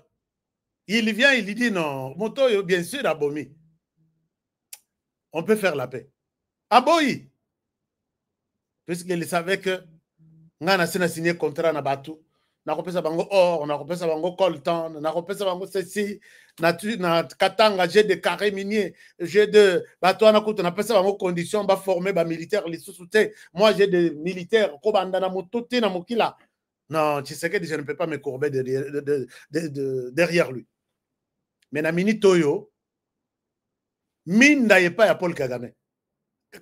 Il vient, il dit non, Moto, bien sûr, Abomi. On peut faire la paix. Aboyi. Puisqu'il savait que nous avons signé contrat na batu. Na kopesa bango or, na kopesa bango coltan, na kopesa bango ceci, na katanga, j'ai des carrés miniers, j'ai de bateau na kutu, na pesa bango conditions, ba former ba militaires, les sous-soutés. Moi, j'ai des militaires, kobanda na mototi na mokila. Non, tu sais que je ne peux pas me courber derrière lui. Mais na mini toyo, mine n'a pas à Paul Kagame.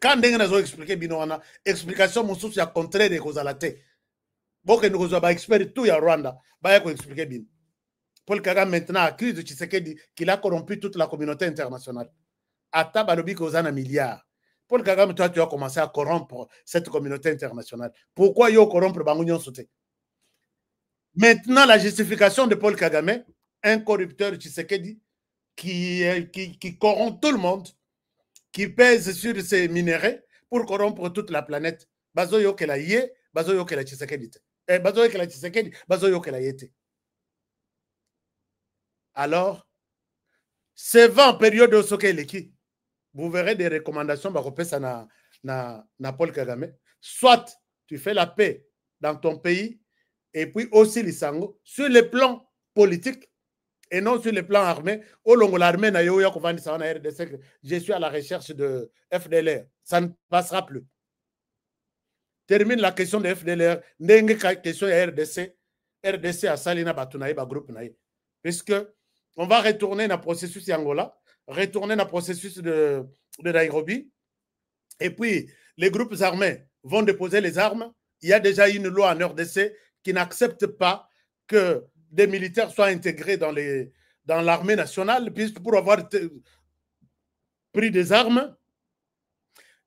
Quand on a expliqué, explication, mon souci à contraire de cause à la tête. Bon, que nous avons expliqué tout à Rwanda, bah, il expliquer bien. Paul Kagame maintenant accuse Tshisekedi qu'il a corrompu toute la communauté internationale. Ata balobi kozana milliards. Paul Kagame, toi, tu as commencé à corrompre cette communauté internationale. Pourquoi il y a corrompre Bangounion Sauté? Maintenant, la justification de Paul Kagame, un corrupteur Tshisekedi qui corrompt tout le monde, qui pèse sur ces minéraux pour corrompre toute la planète. Bazoyo ke la yé, bazoyo ke la Tshisekedi. Bazoyo ke la Tshisekedi, bazoyo ke la yété. Alors, c'est 20 périodes de ce qui vous verrez des recommandations na Paul Kagame. Soit tu fais la paix dans ton pays et puis aussi l'Isango sur le plan politique et non sur le plan armé. Au long de l'armée, je suis à la recherche de FDLR. Ça ne passera plus. Termine la question de FDLR. N'est question de RDC. RDC à Salina Batunaï, groupe Naï. Puisque on va retourner dans le processus d'Angola, retourner dans le processus de Nairobi. Et puis, les groupes armés vont déposer les armes. Il y a déjà une loi en RDC qui n'accepte pas que des militaires soient intégrés dans l'armée nationale, puisque pour avoir pris des armes,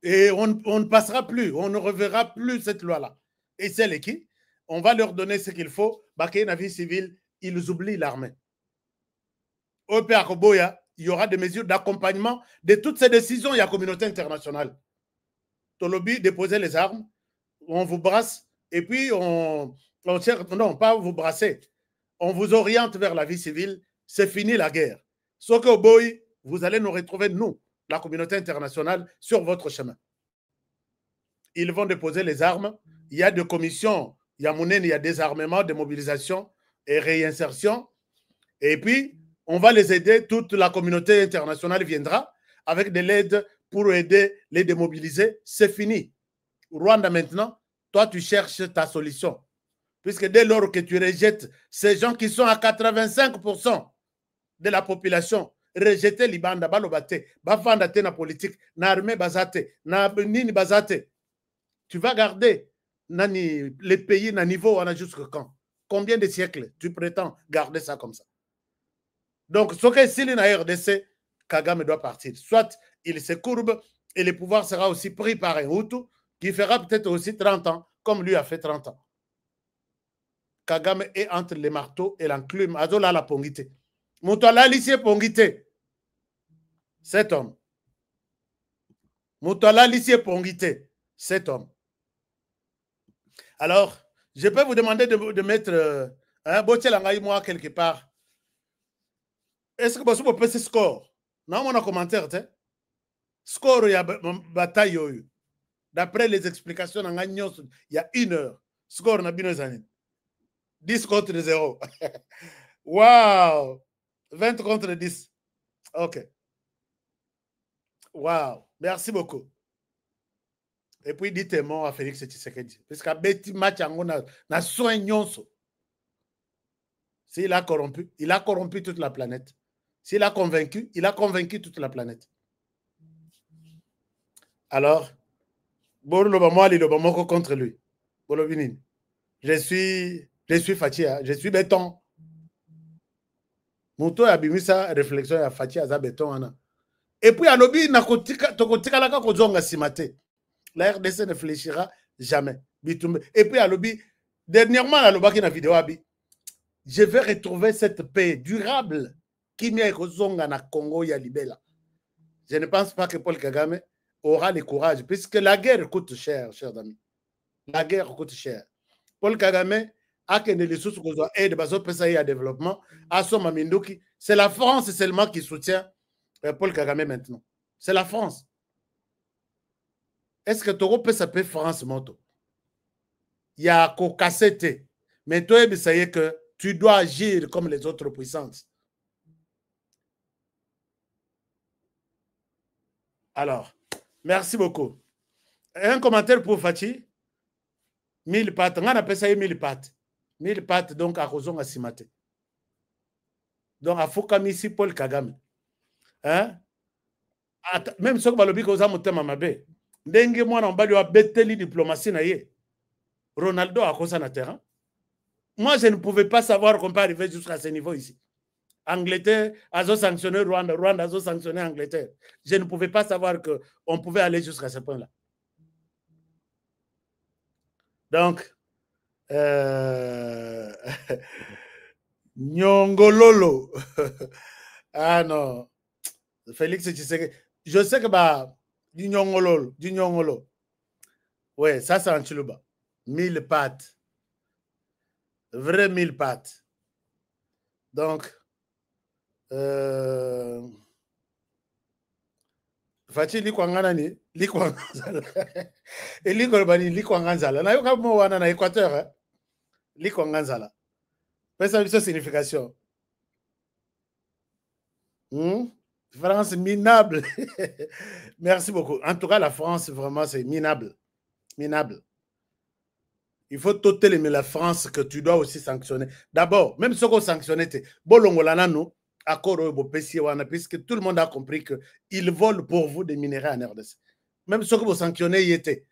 et on ne passera plus, on ne reverra plus cette loi-là. Et c'est l'équipe, on va leur donner ce qu'il faut, Baké Navi civil, ils oublient l'armée. Au Péakoboya, il y aura des mesures d'accompagnement de toutes ces décisions, il y a la communauté internationale. Tolobi, déposez les armes, on vous brasse, et puis on cherche, non, pas vous brasser, on vous oriente vers la vie civile, c'est fini la guerre. Sauf qu'au Boy, vous allez nous retrouver, nous, la communauté internationale, sur votre chemin. Ils vont déposer les armes, il y a des commissions, il y a désarmement, démobilisation et réinsertion, et puis on va les aider, toute la communauté internationale viendra avec de l'aide pour aider les démobiliser, c'est fini. Rwanda maintenant, toi tu cherches ta solution. Puisque dès lors que tu rejettes ces gens qui sont à 85% de la population, rejeter Libanda, Balobate, Bafanda na politique, na armée bazate, na nini bazate, tu vas garder les pays na niveau on a jusqu'à quand? Combien de siècles tu prétends garder ça comme ça? Donc, ce que s'il est en RDC, Kagame doit partir. Soit il se courbe et le pouvoir sera aussi pris par un Hutu qui fera peut-être aussi 30 ans, comme lui a fait 30 ans. Kagame est entre les marteaux et l'enclume. Azola la pongité. Moutala lycée pongité. Cet homme. Moutala lycée pongité. Cet homme. Alors, je peux vous demander de mettre un botier moi quelque part. Est-ce que vous pouvez ce score? Non, mon commentaire, score, il y a bataille. D'après les explications, il y a 1 heure. Score, il y a 1 heure. 10 contre 0. Waouh! 20 contre 10. OK. Waouh! Merci beaucoup. Et puis, dites-moi à Félix Tshisekedi. Parce qu'à Betty match, on a soin nyonso. S'il a corrompu toute la planète. S'il a convaincu, il a convaincu toute la planète. Alors, contre lui. Je suis fatigué, je suis béton. Mouto a bimi sa réflexion à fatigué à béton. Et puis, à l'objet, la RDC ne fléchira jamais. Et puis, à l'objet, dernièrement, à l'objet, la vidéo, je vais retrouver cette paix durable qui m'est rozonga na Congo ya libela. Je ne pense pas que Paul Kagame aura le courage, puisque la guerre coûte cher, chers amis. La guerre coûte cher. Paul Kagame a que les ressources qu'on doit aider à développement, à son Mamindoki. C'est la France seulement qui soutient Paul Kagame maintenant. C'est la France. Est-ce que Toro peut s'appeler France Moto? Il y a qu'au cassette. Mais toi, ça y est que tu dois agir comme les autres puissances. Alors, merci beaucoup. Un commentaire pour Fachi. 1000 pattes. On appelle ça 1000 pattes. 1000 pattes, donc, à Rozon à Simate. Donc, à Fokamisi Paul Kagame. Hein? Même si on va le dire aux amis de Mamabe, dengue moi on va lui abeter la diplomatie na ye. Ronaldo a cause na terrain. Moi, je ne pouvais pas savoir qu'on peut arriver jusqu'à ce niveau ici. Angleterre a sanctionné Rwanda, Rwanda a sanctionné Angleterre. Je ne pouvais pas savoir qu'on pouvait aller jusqu'à ce point-là. Donc, Nyongololo. Ah non. Félix Tshisekedi. Je sais que du Nyongolo. Ouais, ça c'est un chiluba. 1000 pattes. Vrai 1000 pattes. Donc, Fachi likwangana ni likwanganzala. Et likolbani likwanganzala. Na yoka mo wana na Équateur. Likwanganzala. Mais ça a une signification. France minable. Merci beaucoup. En tout cas, la France, vraiment, c'est minable. Minable. Il faut toter la France que tu dois aussi sanctionner. D'abord, même si on sanctionne, puisque tout le monde a compris qu'ils volent pour vous des minéraux en RDC. Même si vous sanctionnez, il était.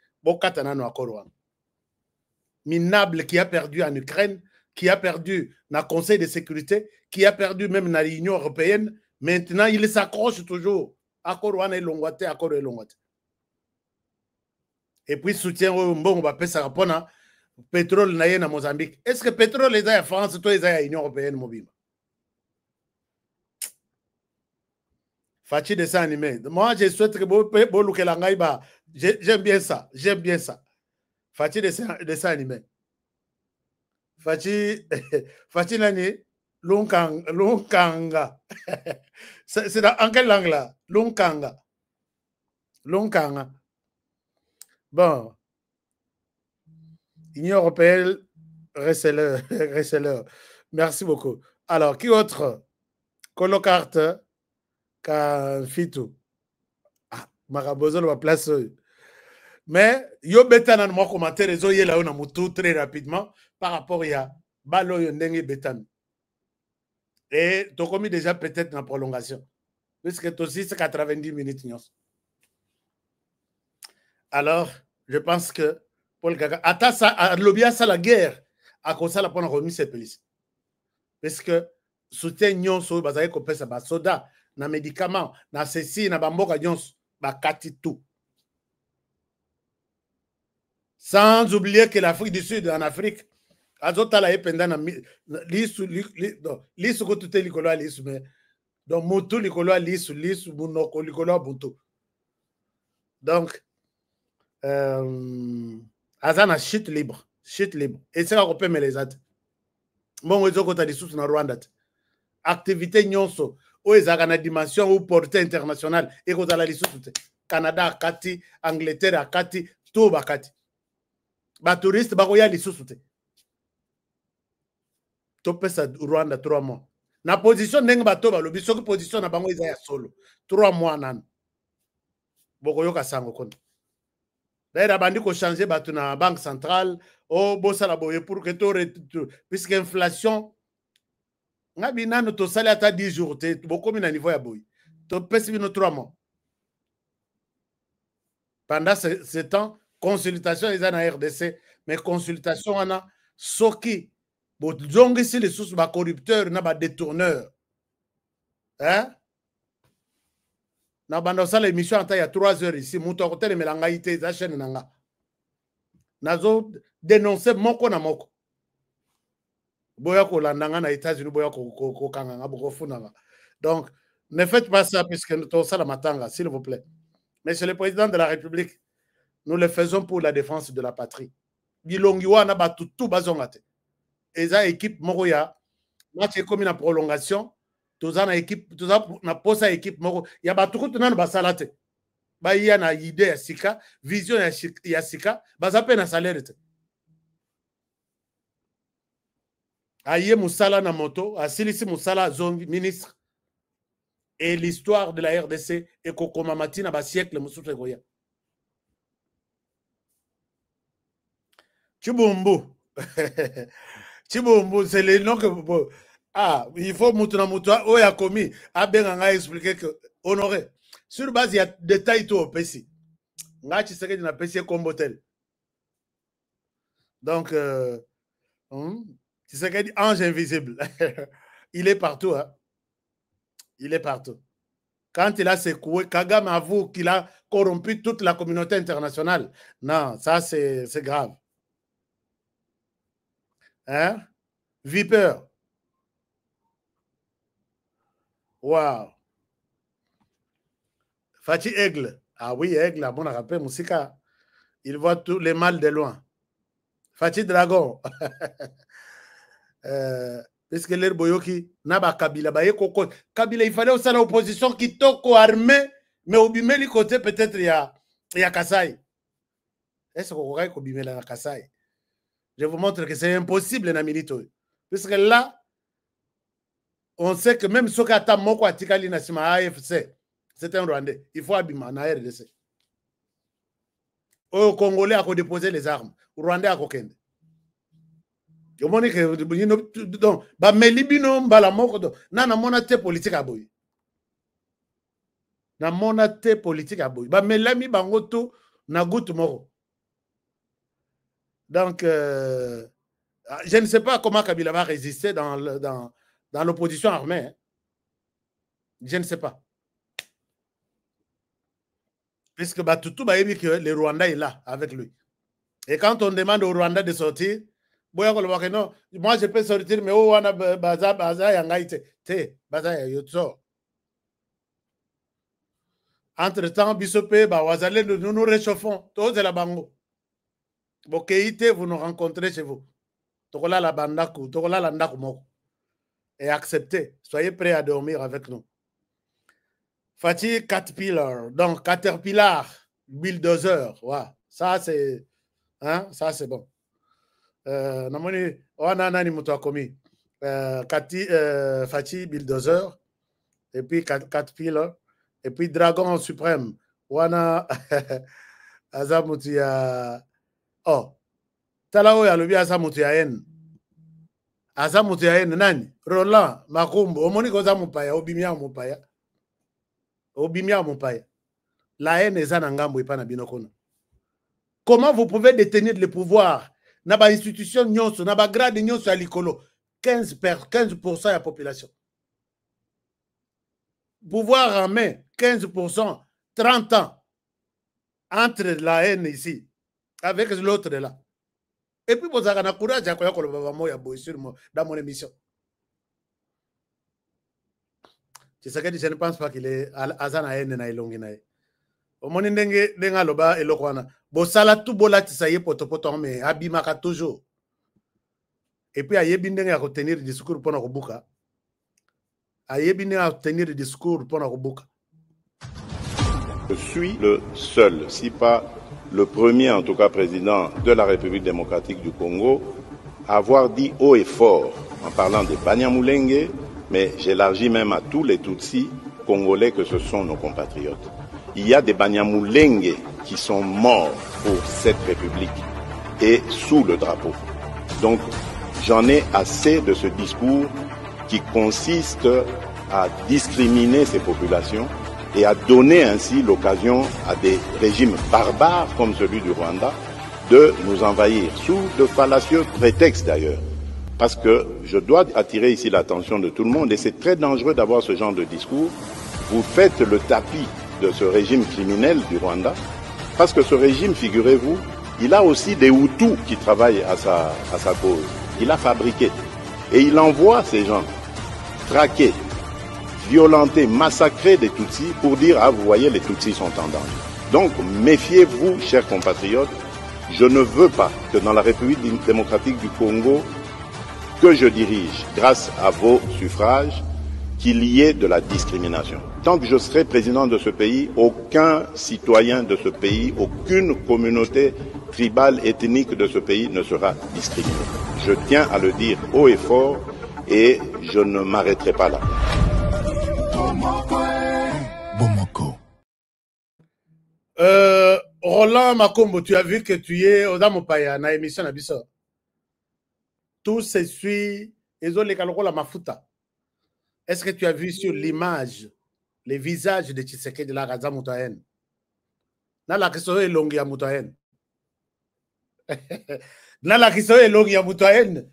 Minable qui a perdu en Ukraine, qui a perdu dans le Conseil de sécurité, qui a perdu même dans l'Union européenne. Maintenant, il s'accroche toujours. Et puis, soutien au bon, on va payer ça répondre. Pétrole naïe na Mozambique. Est-ce que pétrole est en France, toi, est en Union européenne, mobile? Fachi dessin animé. Moi, je souhaite que j'aime bien ça. J'aime bien ça. Fachi dessin animé. Fachi nani? Lunkanga. C'est en quelle langue là? Lunkanga. Lunkanga. Bon. Union européenne, receleur. Merci beaucoup. Alors, qui autre? Colocarte, Fitou. Ah, Marabozol va place. Mais, yo beta nan mo commentaire, zo yé là on a moutou très rapidement par rapport à Balo Yondenge Betami. Et tu as commis déjà peut-être dans la prolongation. Puisque tu aussi c'est 90 minutes. Alors, je pense que Paul Kagame, à l'objet ça la guerre, à cause de la bonne remise cette police. Parce que soutien nyon so bazaye ko pesa ba soda na médicaments na ceci na bamboka nyonso ba kati tout. Sans oublier que l'Afrique du Sud en Afrique azota la ependa na lisu ko tuté likolo lisu mais donc mutu likolo lisu bunoko likolo buntu. Donc Azana chute libre. Et c'est qu'on peut me les aider. Bon, on a des sources dans Rwanda. Activité nyonso, ou ils ont une dimension ou portée internationale. Et qu'on a les sources. Canada, Kati, Angleterre, Kati, tout Bakati. Les touristes, ils ont les sources. topesa Rwanda 3 mois. Na position ndenge bato balobi soki position na bango eza ya solo 3 mois nano. Bokoyoka sango kono. D'ailleurs bandi ko changer bato na banque centrale o bosala boye pour que puisque inflation ngabi nano to sali ata 10 jours te bokomi na niveau ya boye. Topesa bino 3 mois. Pendant ce temps consultation eza na RDC mais consultation wana soki bozongisi les sources ba corrupteurs na ba détourneurs hein na banda sala émission ata ya 3 heures ici muto akotele melanga ite za chaîne nanga nazo dénoncer moko na moko boya ko landanga na États-Unis boya ko kanganga boko funanga. Donc ne faites pas ça puisque nous ça la matanga s'il vous plaît. Monsieur le président de la République, nous le faisons pour la défense de la patrie. Bilongi wana batutu bazongate. Eza équipe moko ya match comme une prolongation, toza na équipe, toza na posa équipe moko ya batuku tunana basalate. Ba ya na idée ya sika, vision ya sika, bazape na salaire te. Aye musala na moto, asilisi musala zongi ministre. Et l'histoire de la RDC est kokoma matina ba siècle mususu ekoya. Chibombo. Chibombo, c'est le nom que vous... Ah, il faut moutona moutoua, oh, il a commis. Ah, ben, on a expliqué que, honoré. Sur base, il y a des détails tout au PC. Là, tu sais que tu as PC comme hôtel. Donc, tu sais qu'il y a ange invisible. Il est partout, hein. Il est partout. Quand il a secoué, Kagame avoue qu'il a corrompu toute la communauté internationale. Non, ça, c'est grave. Hein? Viper. Wow. Fatih Aigle. Ah oui, Aigle, à mon rappel, Moussika. Il voit tous les mal de loin. Fatih Dragon. Parce que l'Herboyoki, Naba Kabila, Kabila, il fallait aussi l'opposition qui toque armée, mais au bimeli côté, peut-être il y a Kassai. Est-ce qu'on aurait qu'au bimeli à Kassai? Je vous montre que c'est impossible, Namilito. Parce que là, on sait que même Sokata Moko Atikali Nasima AFC, c'est un Rwandais. Il faut abîmer en RDC. Au Congolais, à déposer les armes. Au Rwandais, à Kokende. Donc, bah, mais Libino, Mbala Moko, na monate politique à boy. Na monate politique à boy. Bah, mais l'ami Bangoto, na gout moro. Donc, je ne sais pas comment Kabila va résister dans l'opposition armée. Hein. Je ne sais pas. Puisque Batutu a dit que le Rwanda est là avec lui. Et quand on demande au Rwanda de sortir, non, moi je peux sortir, mais où on a baza yangaite, te baza yotso. Entre-temps, Bissopé, nous nous réchauffons. Tous de la bango. Bokeite, vous nous rencontrez chez vous. Tokola la bandaku, tokola la ndaku moko. Et acceptez. Soyez prêts à dormir avec nous. Fatih Caterpillar. Donc, Caterpillar, bulldozer. Ouais. Ça, c'est... Hein? Ça, c'est bon. Namoni, on a nani muto akomi. Fatih, bulldozer. Et puis, Caterpillar. Et puis, Dragon suprême. Wana... Azamutia... Oh, talao ya lobi asa mutu ya en. Asa mutu ya en nani? Roland Makumbo. Omoni koza mupaya, obimia mupaya. Obimia mupaya. La haine est en ngambo ipana binokono. Comment vous pouvez détenir le pouvoir? Naba institution nyonso, naba grade nyonso ya likolo. 15% de la population. Pouvoir en main, 15%, 30 ans. Entre la haine ici. Avec l'autre là. Et puis, vous avez un courage dans mon émission. Je sais que je ne pense pas qu'il est à Zanaïen et Naïlonginaï. Au moment où vous avez un bon salat tout bolat, ça y est, potopoton, mais abimaka toujours. Et puis, il y a bien à retenir le discours pour notre bouca. Il y a bien à retenir le discours pour notre bouca. Je suis le seul, si pas le premier, en tout cas, président de la République démocratique du Congo avoir dit haut et fort, en parlant des Banyamulenge, mais j'élargis même à tous les Tutsis congolais que ce sont nos compatriotes. Il y a des Banyamulenge qui sont morts pour cette République et sous le drapeau. Donc, j'en ai assez de ce discours qui consiste à discriminer ces populations et à donner ainsi l'occasion à des régimes barbares comme celui du Rwanda de nous envahir, sous de fallacieux prétextes d'ailleurs. Parce que je dois attirer ici l'attention de tout le monde, et c'est très dangereux d'avoir ce genre de discours. Vous faites le tapis de ce régime criminel du Rwanda, parce que ce régime, figurez-vous, il a aussi des Hutus qui travaillent à sa cause. Il a fabriqué. Et il envoie ces gens traquer, violenter, massacrer des Tutsis pour dire « Ah, vous voyez, les Tutsis sont en danger ». Donc, méfiez-vous, chers compatriotes. Je ne veux pas que dans la République démocratique du Congo, que je dirige, grâce à vos suffrages, qu'il y ait de la discrimination. Tant que je serai président de ce pays, aucun citoyen de ce pays, aucune communauté tribale, ethnique de ce pays ne sera discriminé. Je tiens à le dire haut et fort et je ne m'arrêterai pas là. Bomoko. Roland Makombo, tu as vu que tu es au Damopaya, na émission Nabiso. Tout se suit, ils ont les calculs la mafuta. Est-ce que tu as vu sur l'image les visages de Tshisekedi de la Gaza Moutahen? Na la question est longue à Moutahen. Na la question est longue à Moutahen.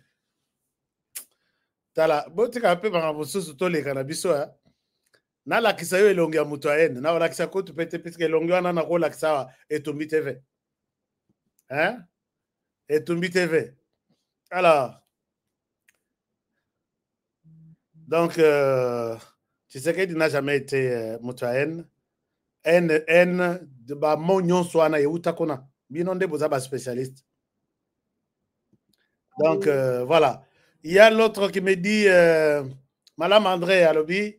Tala, bon tu as peu par rapport sur tous les cannabiso. Na la question est longue à Moutahen. Na la question tu peux te puisque longue à na ko la question et Tumbi TV. Hein? Et Tumbi TV. Alors. Donc, Tshisekedi n'a jamais été Moutahen. N de ba monyon soana et utakona. Binonde bozaba spécialiste. Donc, voilà. Il y a l'autre qui me dit, Madame André Alobi,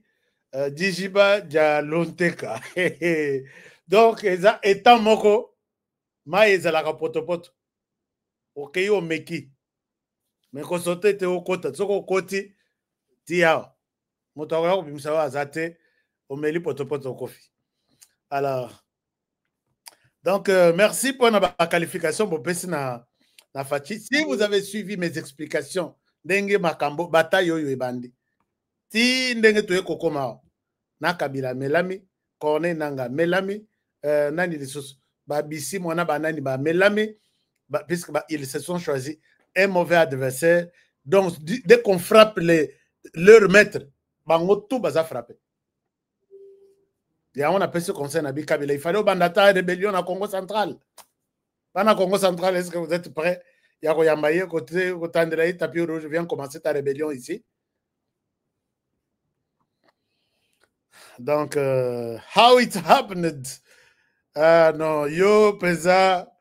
Dijiba Dialonteka. Donc, étant moko, ma ezalaka potopoto. Ok, yo meki. Mais ko sote te okota, soko koti. Tiao, motoka bimsawa azate omeli potopoto kofi. Alors, donc merci pour la qualification pour na Fachi. Si vous avez suivi mes explications, ndenge makambo bataille oyo ebandi. Ti ndenge toye kokoma na Kabila melami, Corne nanga melami, nani lisusu babisi mwana banani ba melami, puisque ils se sont choisis un mauvais adversaire. Donc dès qu'on frappe leur maître, bango tout baza frappé. Et on appelle ce conseil Nabi Kabila. Il fallait au bandata rébellion à Congo central. Dans Congo central, est-ce que vous êtes prêts? Il y a Koyambaye, côté Tandelaï, tapis rouge, vient commencer ta rébellion ici. Donc, how it happened? Non, yo, Pesa,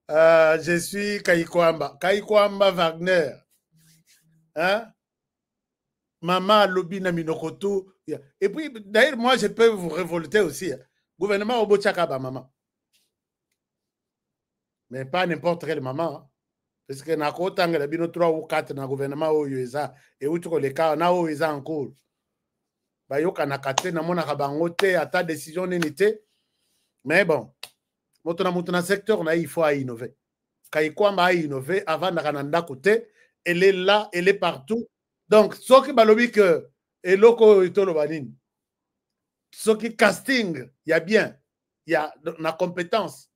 je suis Kaikwamba. Kaikwamba Wagner. Hein? Maman Lobina Minokoto. Et puis, d'ailleurs, moi, je peux vous révolter aussi. Gouvernement Obochakaba, maman. Mais pas n'importe quelle maman. Parce que na kotanga la bino 3 ou 4 na gouvernement oyo eza et outre les cas na oyo eza en cours. Ba yoka na kate na mona kabango te ata décision n'unité. Mais bon, motona secteur na il faut innover. Kaikwamba a innover avant na kananda côté, elle est là, elle est partout. Donc, ce qui balobi que eloko itolo banini. Ce qui casting, il y a bien, il y a la compétence.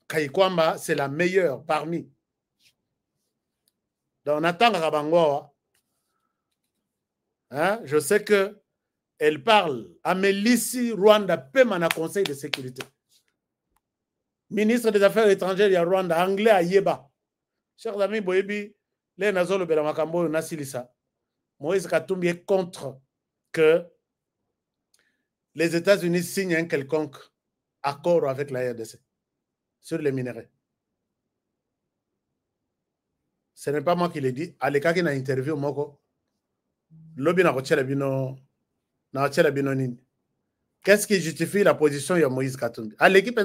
Kaikwamba, c'est la meilleure parmi. Donc, on attend Rabangoa. Hein? Je sais que elle parle à Mélissi Rwanda, Pemana Conseil de sécurité. Ministre des Affaires étrangères, il y a Rwanda, anglais à Yeba. Chers amis, Boyebi, les Nazolo Belamakambo, Nasilisa. Moïse Katumbi est contre que les États-Unis signent un quelconque accord avec la RDC sur les minéraux. Ce n'est pas moi qui l'ai dit. Aleka qui n'a interview moko. Lobi na kochela bino na kochela bino nini. Qu'est-ce qui justifie la position de Moïse Katumbi? À l'équipe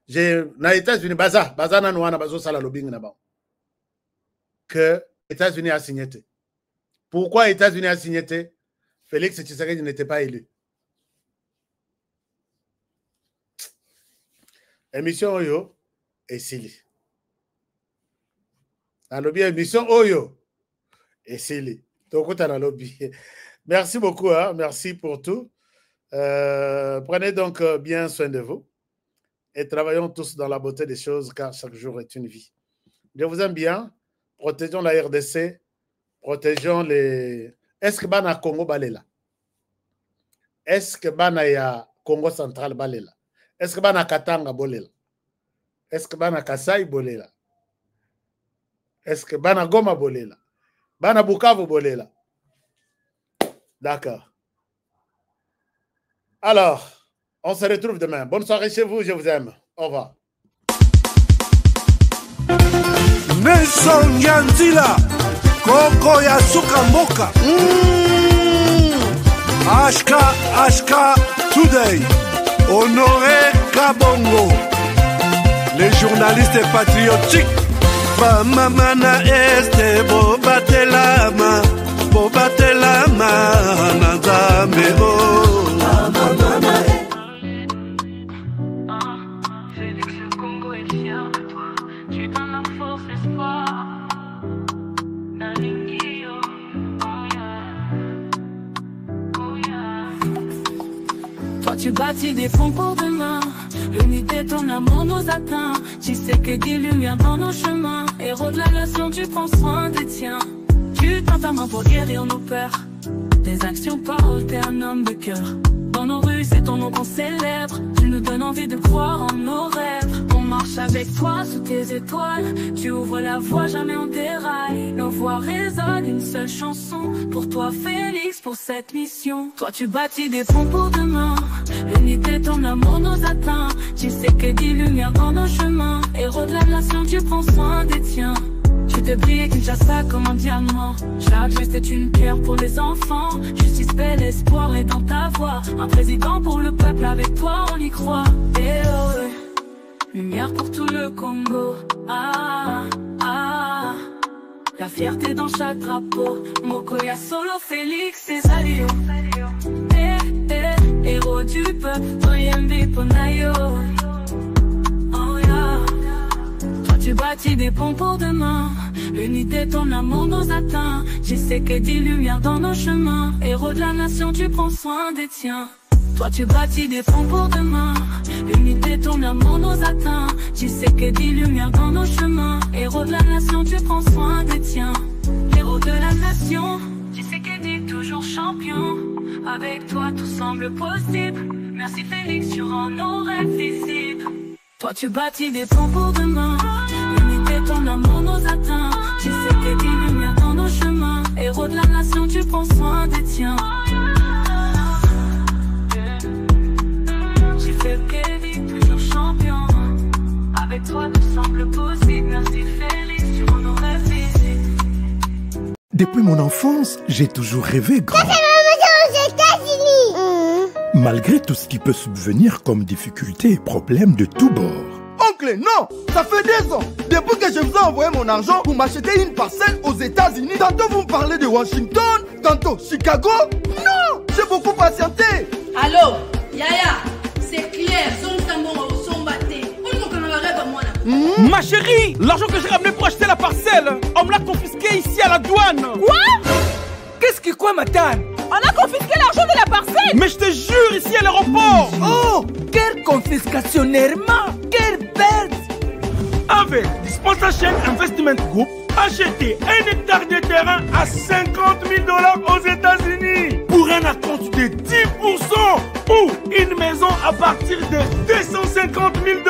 j'ai na États-Unis baza na noana bazo sala lobbying na ba. que les États-Unis a signé. Pourquoi les États-Unis a signé? Félix Tshisekedi n'était pas élu. Émission Oyo et Sili. Dans le bien émission Oyo et Sili. Donc, dans le lobby. Merci beaucoup, hein? Merci pour tout. Prenez donc bien soin de vous et travaillons tous dans la beauté des choses car chaque jour est une vie. Je vous aime bien. Protégeons la RDC. Protégeons les... Est-ce que Bana Congo Balela? Est-ce que Bana ya Congo Central Balela? Est-ce que Bana Katanga Bolela? Est-ce que Bana Kasai Bolela? Est-ce que Bana Goma Bolela? Bana Bukavu Bolela? D'accord. Alors, on se retrouve demain. Bonne soirée chez vous, je vous aime. Au revoir. Nelson Yanzila, Koko Yasuka Moka. HK Today, Honoré Kabongo, les journalistes patriotiques. Bamamana este bobatelama, Nazamebo. Félix le Congo est fier de toi. Tu donnes la force, l'espoir. Nalingio, oh yeah. Oh yeah. Toi tu bâtis des ponts pour demain. L'unité, ton amour nous atteint. Tu sais que des lumières dans nos chemins. Héros de la nation, tu prends soin des tiens. Tu tends ta main pour guérir nos peurs. Tes actions parlent, t'es un homme de cœur. Dans nos rues, c'est ton nom qu'on célèbre. Tu nous donnes envie de croire en nos rêves. On marche avec toi sous tes étoiles. Tu ouvres la voie, jamais on déraille. Nos voix résonnent, une seule chanson. Pour toi, Félix, pour cette mission. Toi, tu bâtis des ponts pour demain. L'unité, ton amour nous atteint. Tu sais que des lumières dans nos chemins. Héros de la nation, tu prends soin des tiens. Tu te brilles Kinshasa comme un diamant. Chaque geste est une pierre pour les enfants. Justice, paix, l'espoir est dans ta voix. Un président pour le peuple, avec toi on y croit. Et oh, lumière pour tout le Congo. Ah, ah. La fierté dans chaque drapeau. Mokoya Solo, Félix et Salio. Héros du peuple, Oyembi Ponayo. Oh yeah. Tu bâtis des ponts pour demain. L'unité, ton amour nous atteint. Tu sais que des lumières dans nos chemins. Héros de la nation, tu prends soin des tiens. Toi, tu bâtis des ponts pour demain. L'unité, ton amour nous atteint. Tu sais que des lumières dans nos chemins. Héros de la nation, tu prends soin des tiens. Héros de la nation, tu sais que t'es toujours champion. Avec toi, tout semble possible. Merci Félix, tu rends nos rêves visibles. Toi tu bâtis des ponts pour demain. L'unité, ton amour nous atteint. Tu sais que des lumières dans nos chemins. Héros de la nation, tu prends soin des tiens. Tu fais Kevin, toujours champion. Avec toi tout semble possible. Merci Félix, tu rends nos rêves visibles. Depuis mon enfance, j'ai toujours rêvé grand. Malgré tout ce qui peut subvenir comme difficultés et problèmes de tous bords. Oncle, non! Ça fait 2 ans! Depuis que je vous ai envoyé mon argent pour m'acheter une parcelle aux États-Unis, tantôt vous me parlez de Washington, tantôt Chicago. Non! J'ai beaucoup patienté! Allô? Yaya, c'est clair, son batté. Ma chérie, l'argent que j'ai ramené pour acheter la parcelle, on me l'a confisqué ici à la douane. Quoi? Qu'est-ce qui quoi, Matane? On a confisqué l'argent de la parcelle. Mais je te jure, ici à l'aéroport. Oh, quelle confiscationnairement. Quelle perte. Avec Dispensation Investment Group, achetez 1 hectare de terrain à $50 000 aux États-Unis pour un acompte de 10% ou une maison à partir de $250 000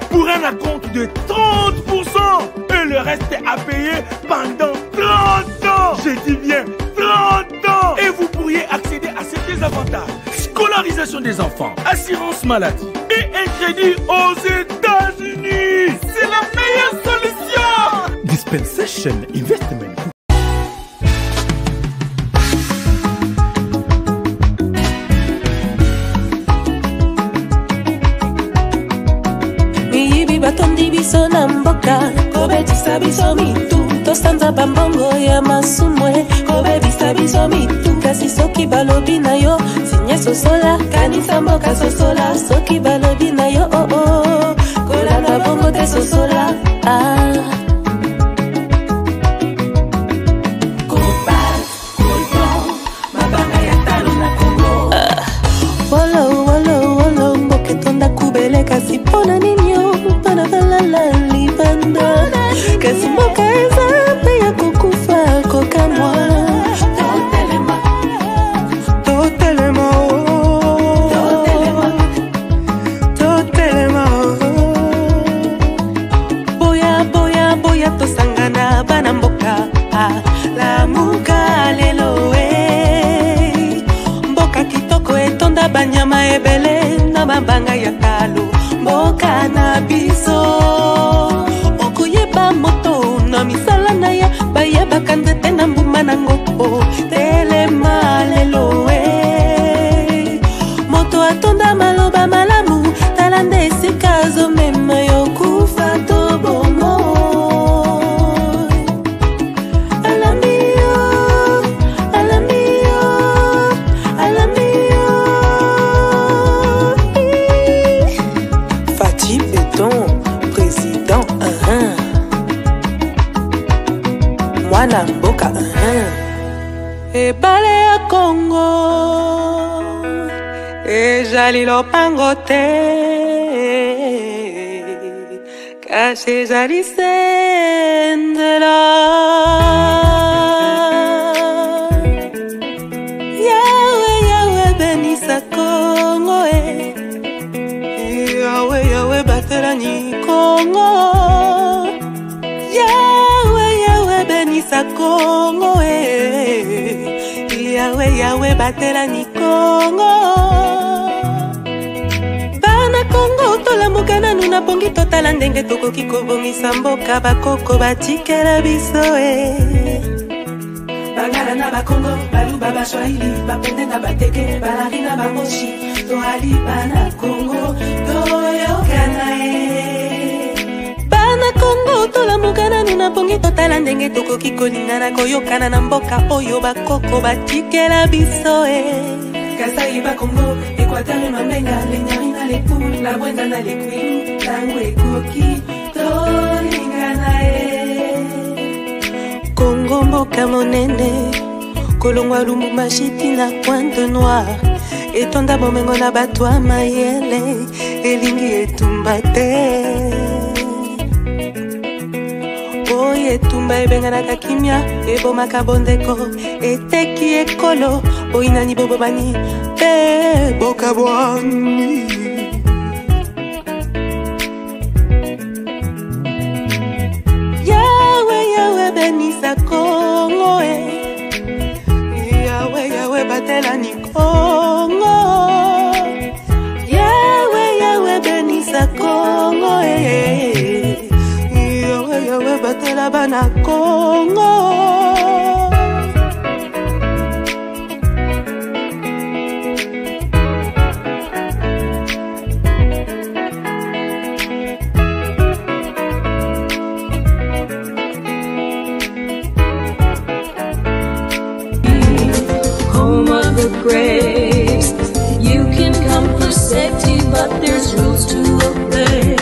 pour un acompte de 30% et le reste est à payer pendant 30 ans. Je dis bien 30 ans. Et vous pourriez accéder à ces désavantages: scolarisation des enfants, assurance maladie et un crédit aux États-Unis. C'est la meilleure solution. Dispensation Investment. Miyibi batondi biso na mboka, kobetisa biso mitu. tosanza bambongo ya masumwe kobebisa biso mitu kasi soki balobi na yo sinye sosola kanisa mboka sosola soki balobi na yo oh oh kolanda bongo te sosola kasi pona ninyo pana balala libanda kasi mboka eza mpe ya kokufa kokamwa totelema boya tosangana bana mboka lamuka lelo mboka kitoko etonda banyama ebele na mabanga ya talo mboka na biso okuyeba moto na misala na ya bayebaka nzete na mbuma nango telema lelo moto atonda maloba malamu tala nde esika azomema yo kufa to bomo mwana mboka ebale ya Kongo ezali lopango te kasi ezali sendela yawe benisa Kongo yawe batelani Kongo benisa Kongo yawe batelani Kongo bana Kongo tolamuka nanu na pongi totala ndenge tokoki kobongisa mboka bakoko batikela biso bangala na bakongo baluba bashwahili bapende na bateke balari na bamoshi toali bana Kongo toyokana bana Kongo tolamuka nanu na pongi totala ndenge tokoki kolingana koyokana na mboka oyo bakoko batikela biso Kasai bakongo Equateur mamenga lenyari na lepu la bwenda na lekwilu tango ekoki tolingana Kongo mboka monene kolongwa lumbu mashiti na pointe noire etonda bomengo na bato ya mayele elingi etumba te oye etumba ebenganaka kimia ebomaka bondeko eteki ekolo oinani bobobani pe boka bwani yawe benisa Kongo yawe batelani Kongo yawe benisa Kongo yawe batela bana Kongo grace. You can come for safety, but there's rules to obey.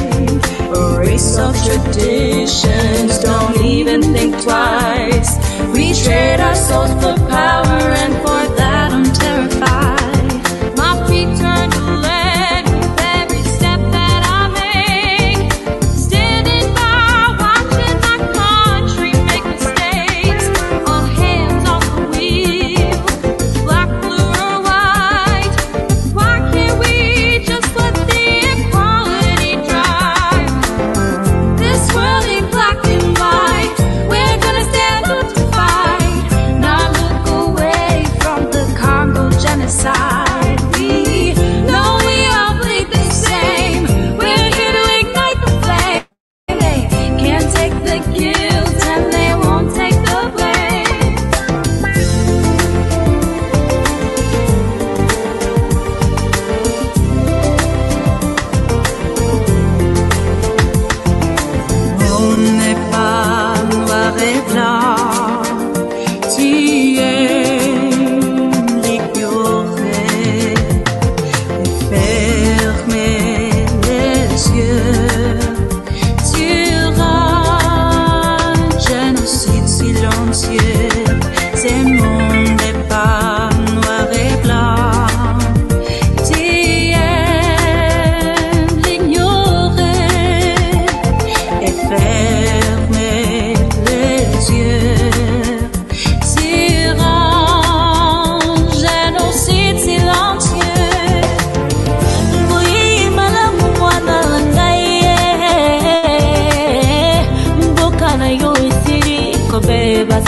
A race of traditions, don't even think twice. We trade our souls for power, and for that I'm terrified. My feet turn to lead with every step that I make. Standing by, watching my country make mistakes. Our hands on the wheel, black, blue, or white. Why can't we just let the equality drive? This world ain't black and white. We're gonna stand up to fight, not look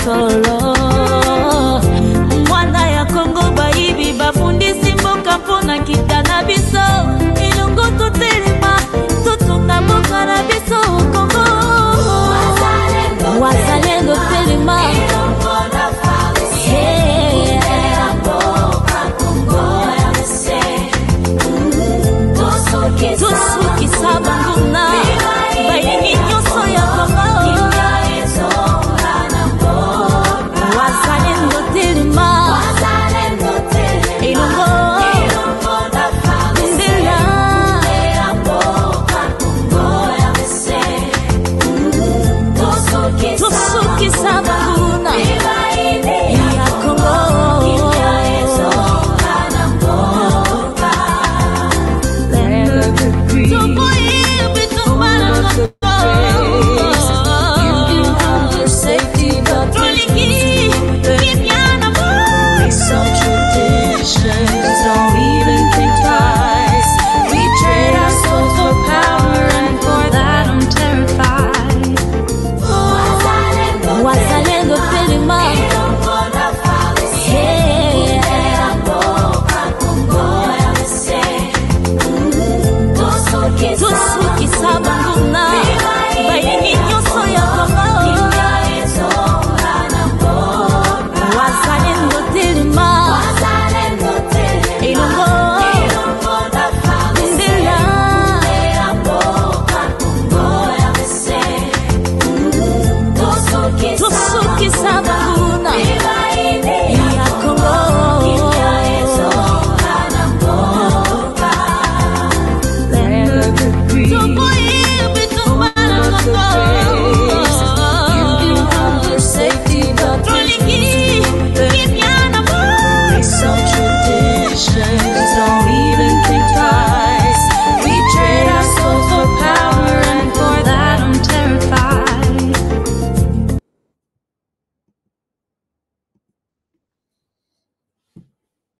solo. Mwana ya Kongo baibi bafundisi mboka mpona kita na biso. Ilungu tutelema tutunga mboka na biso.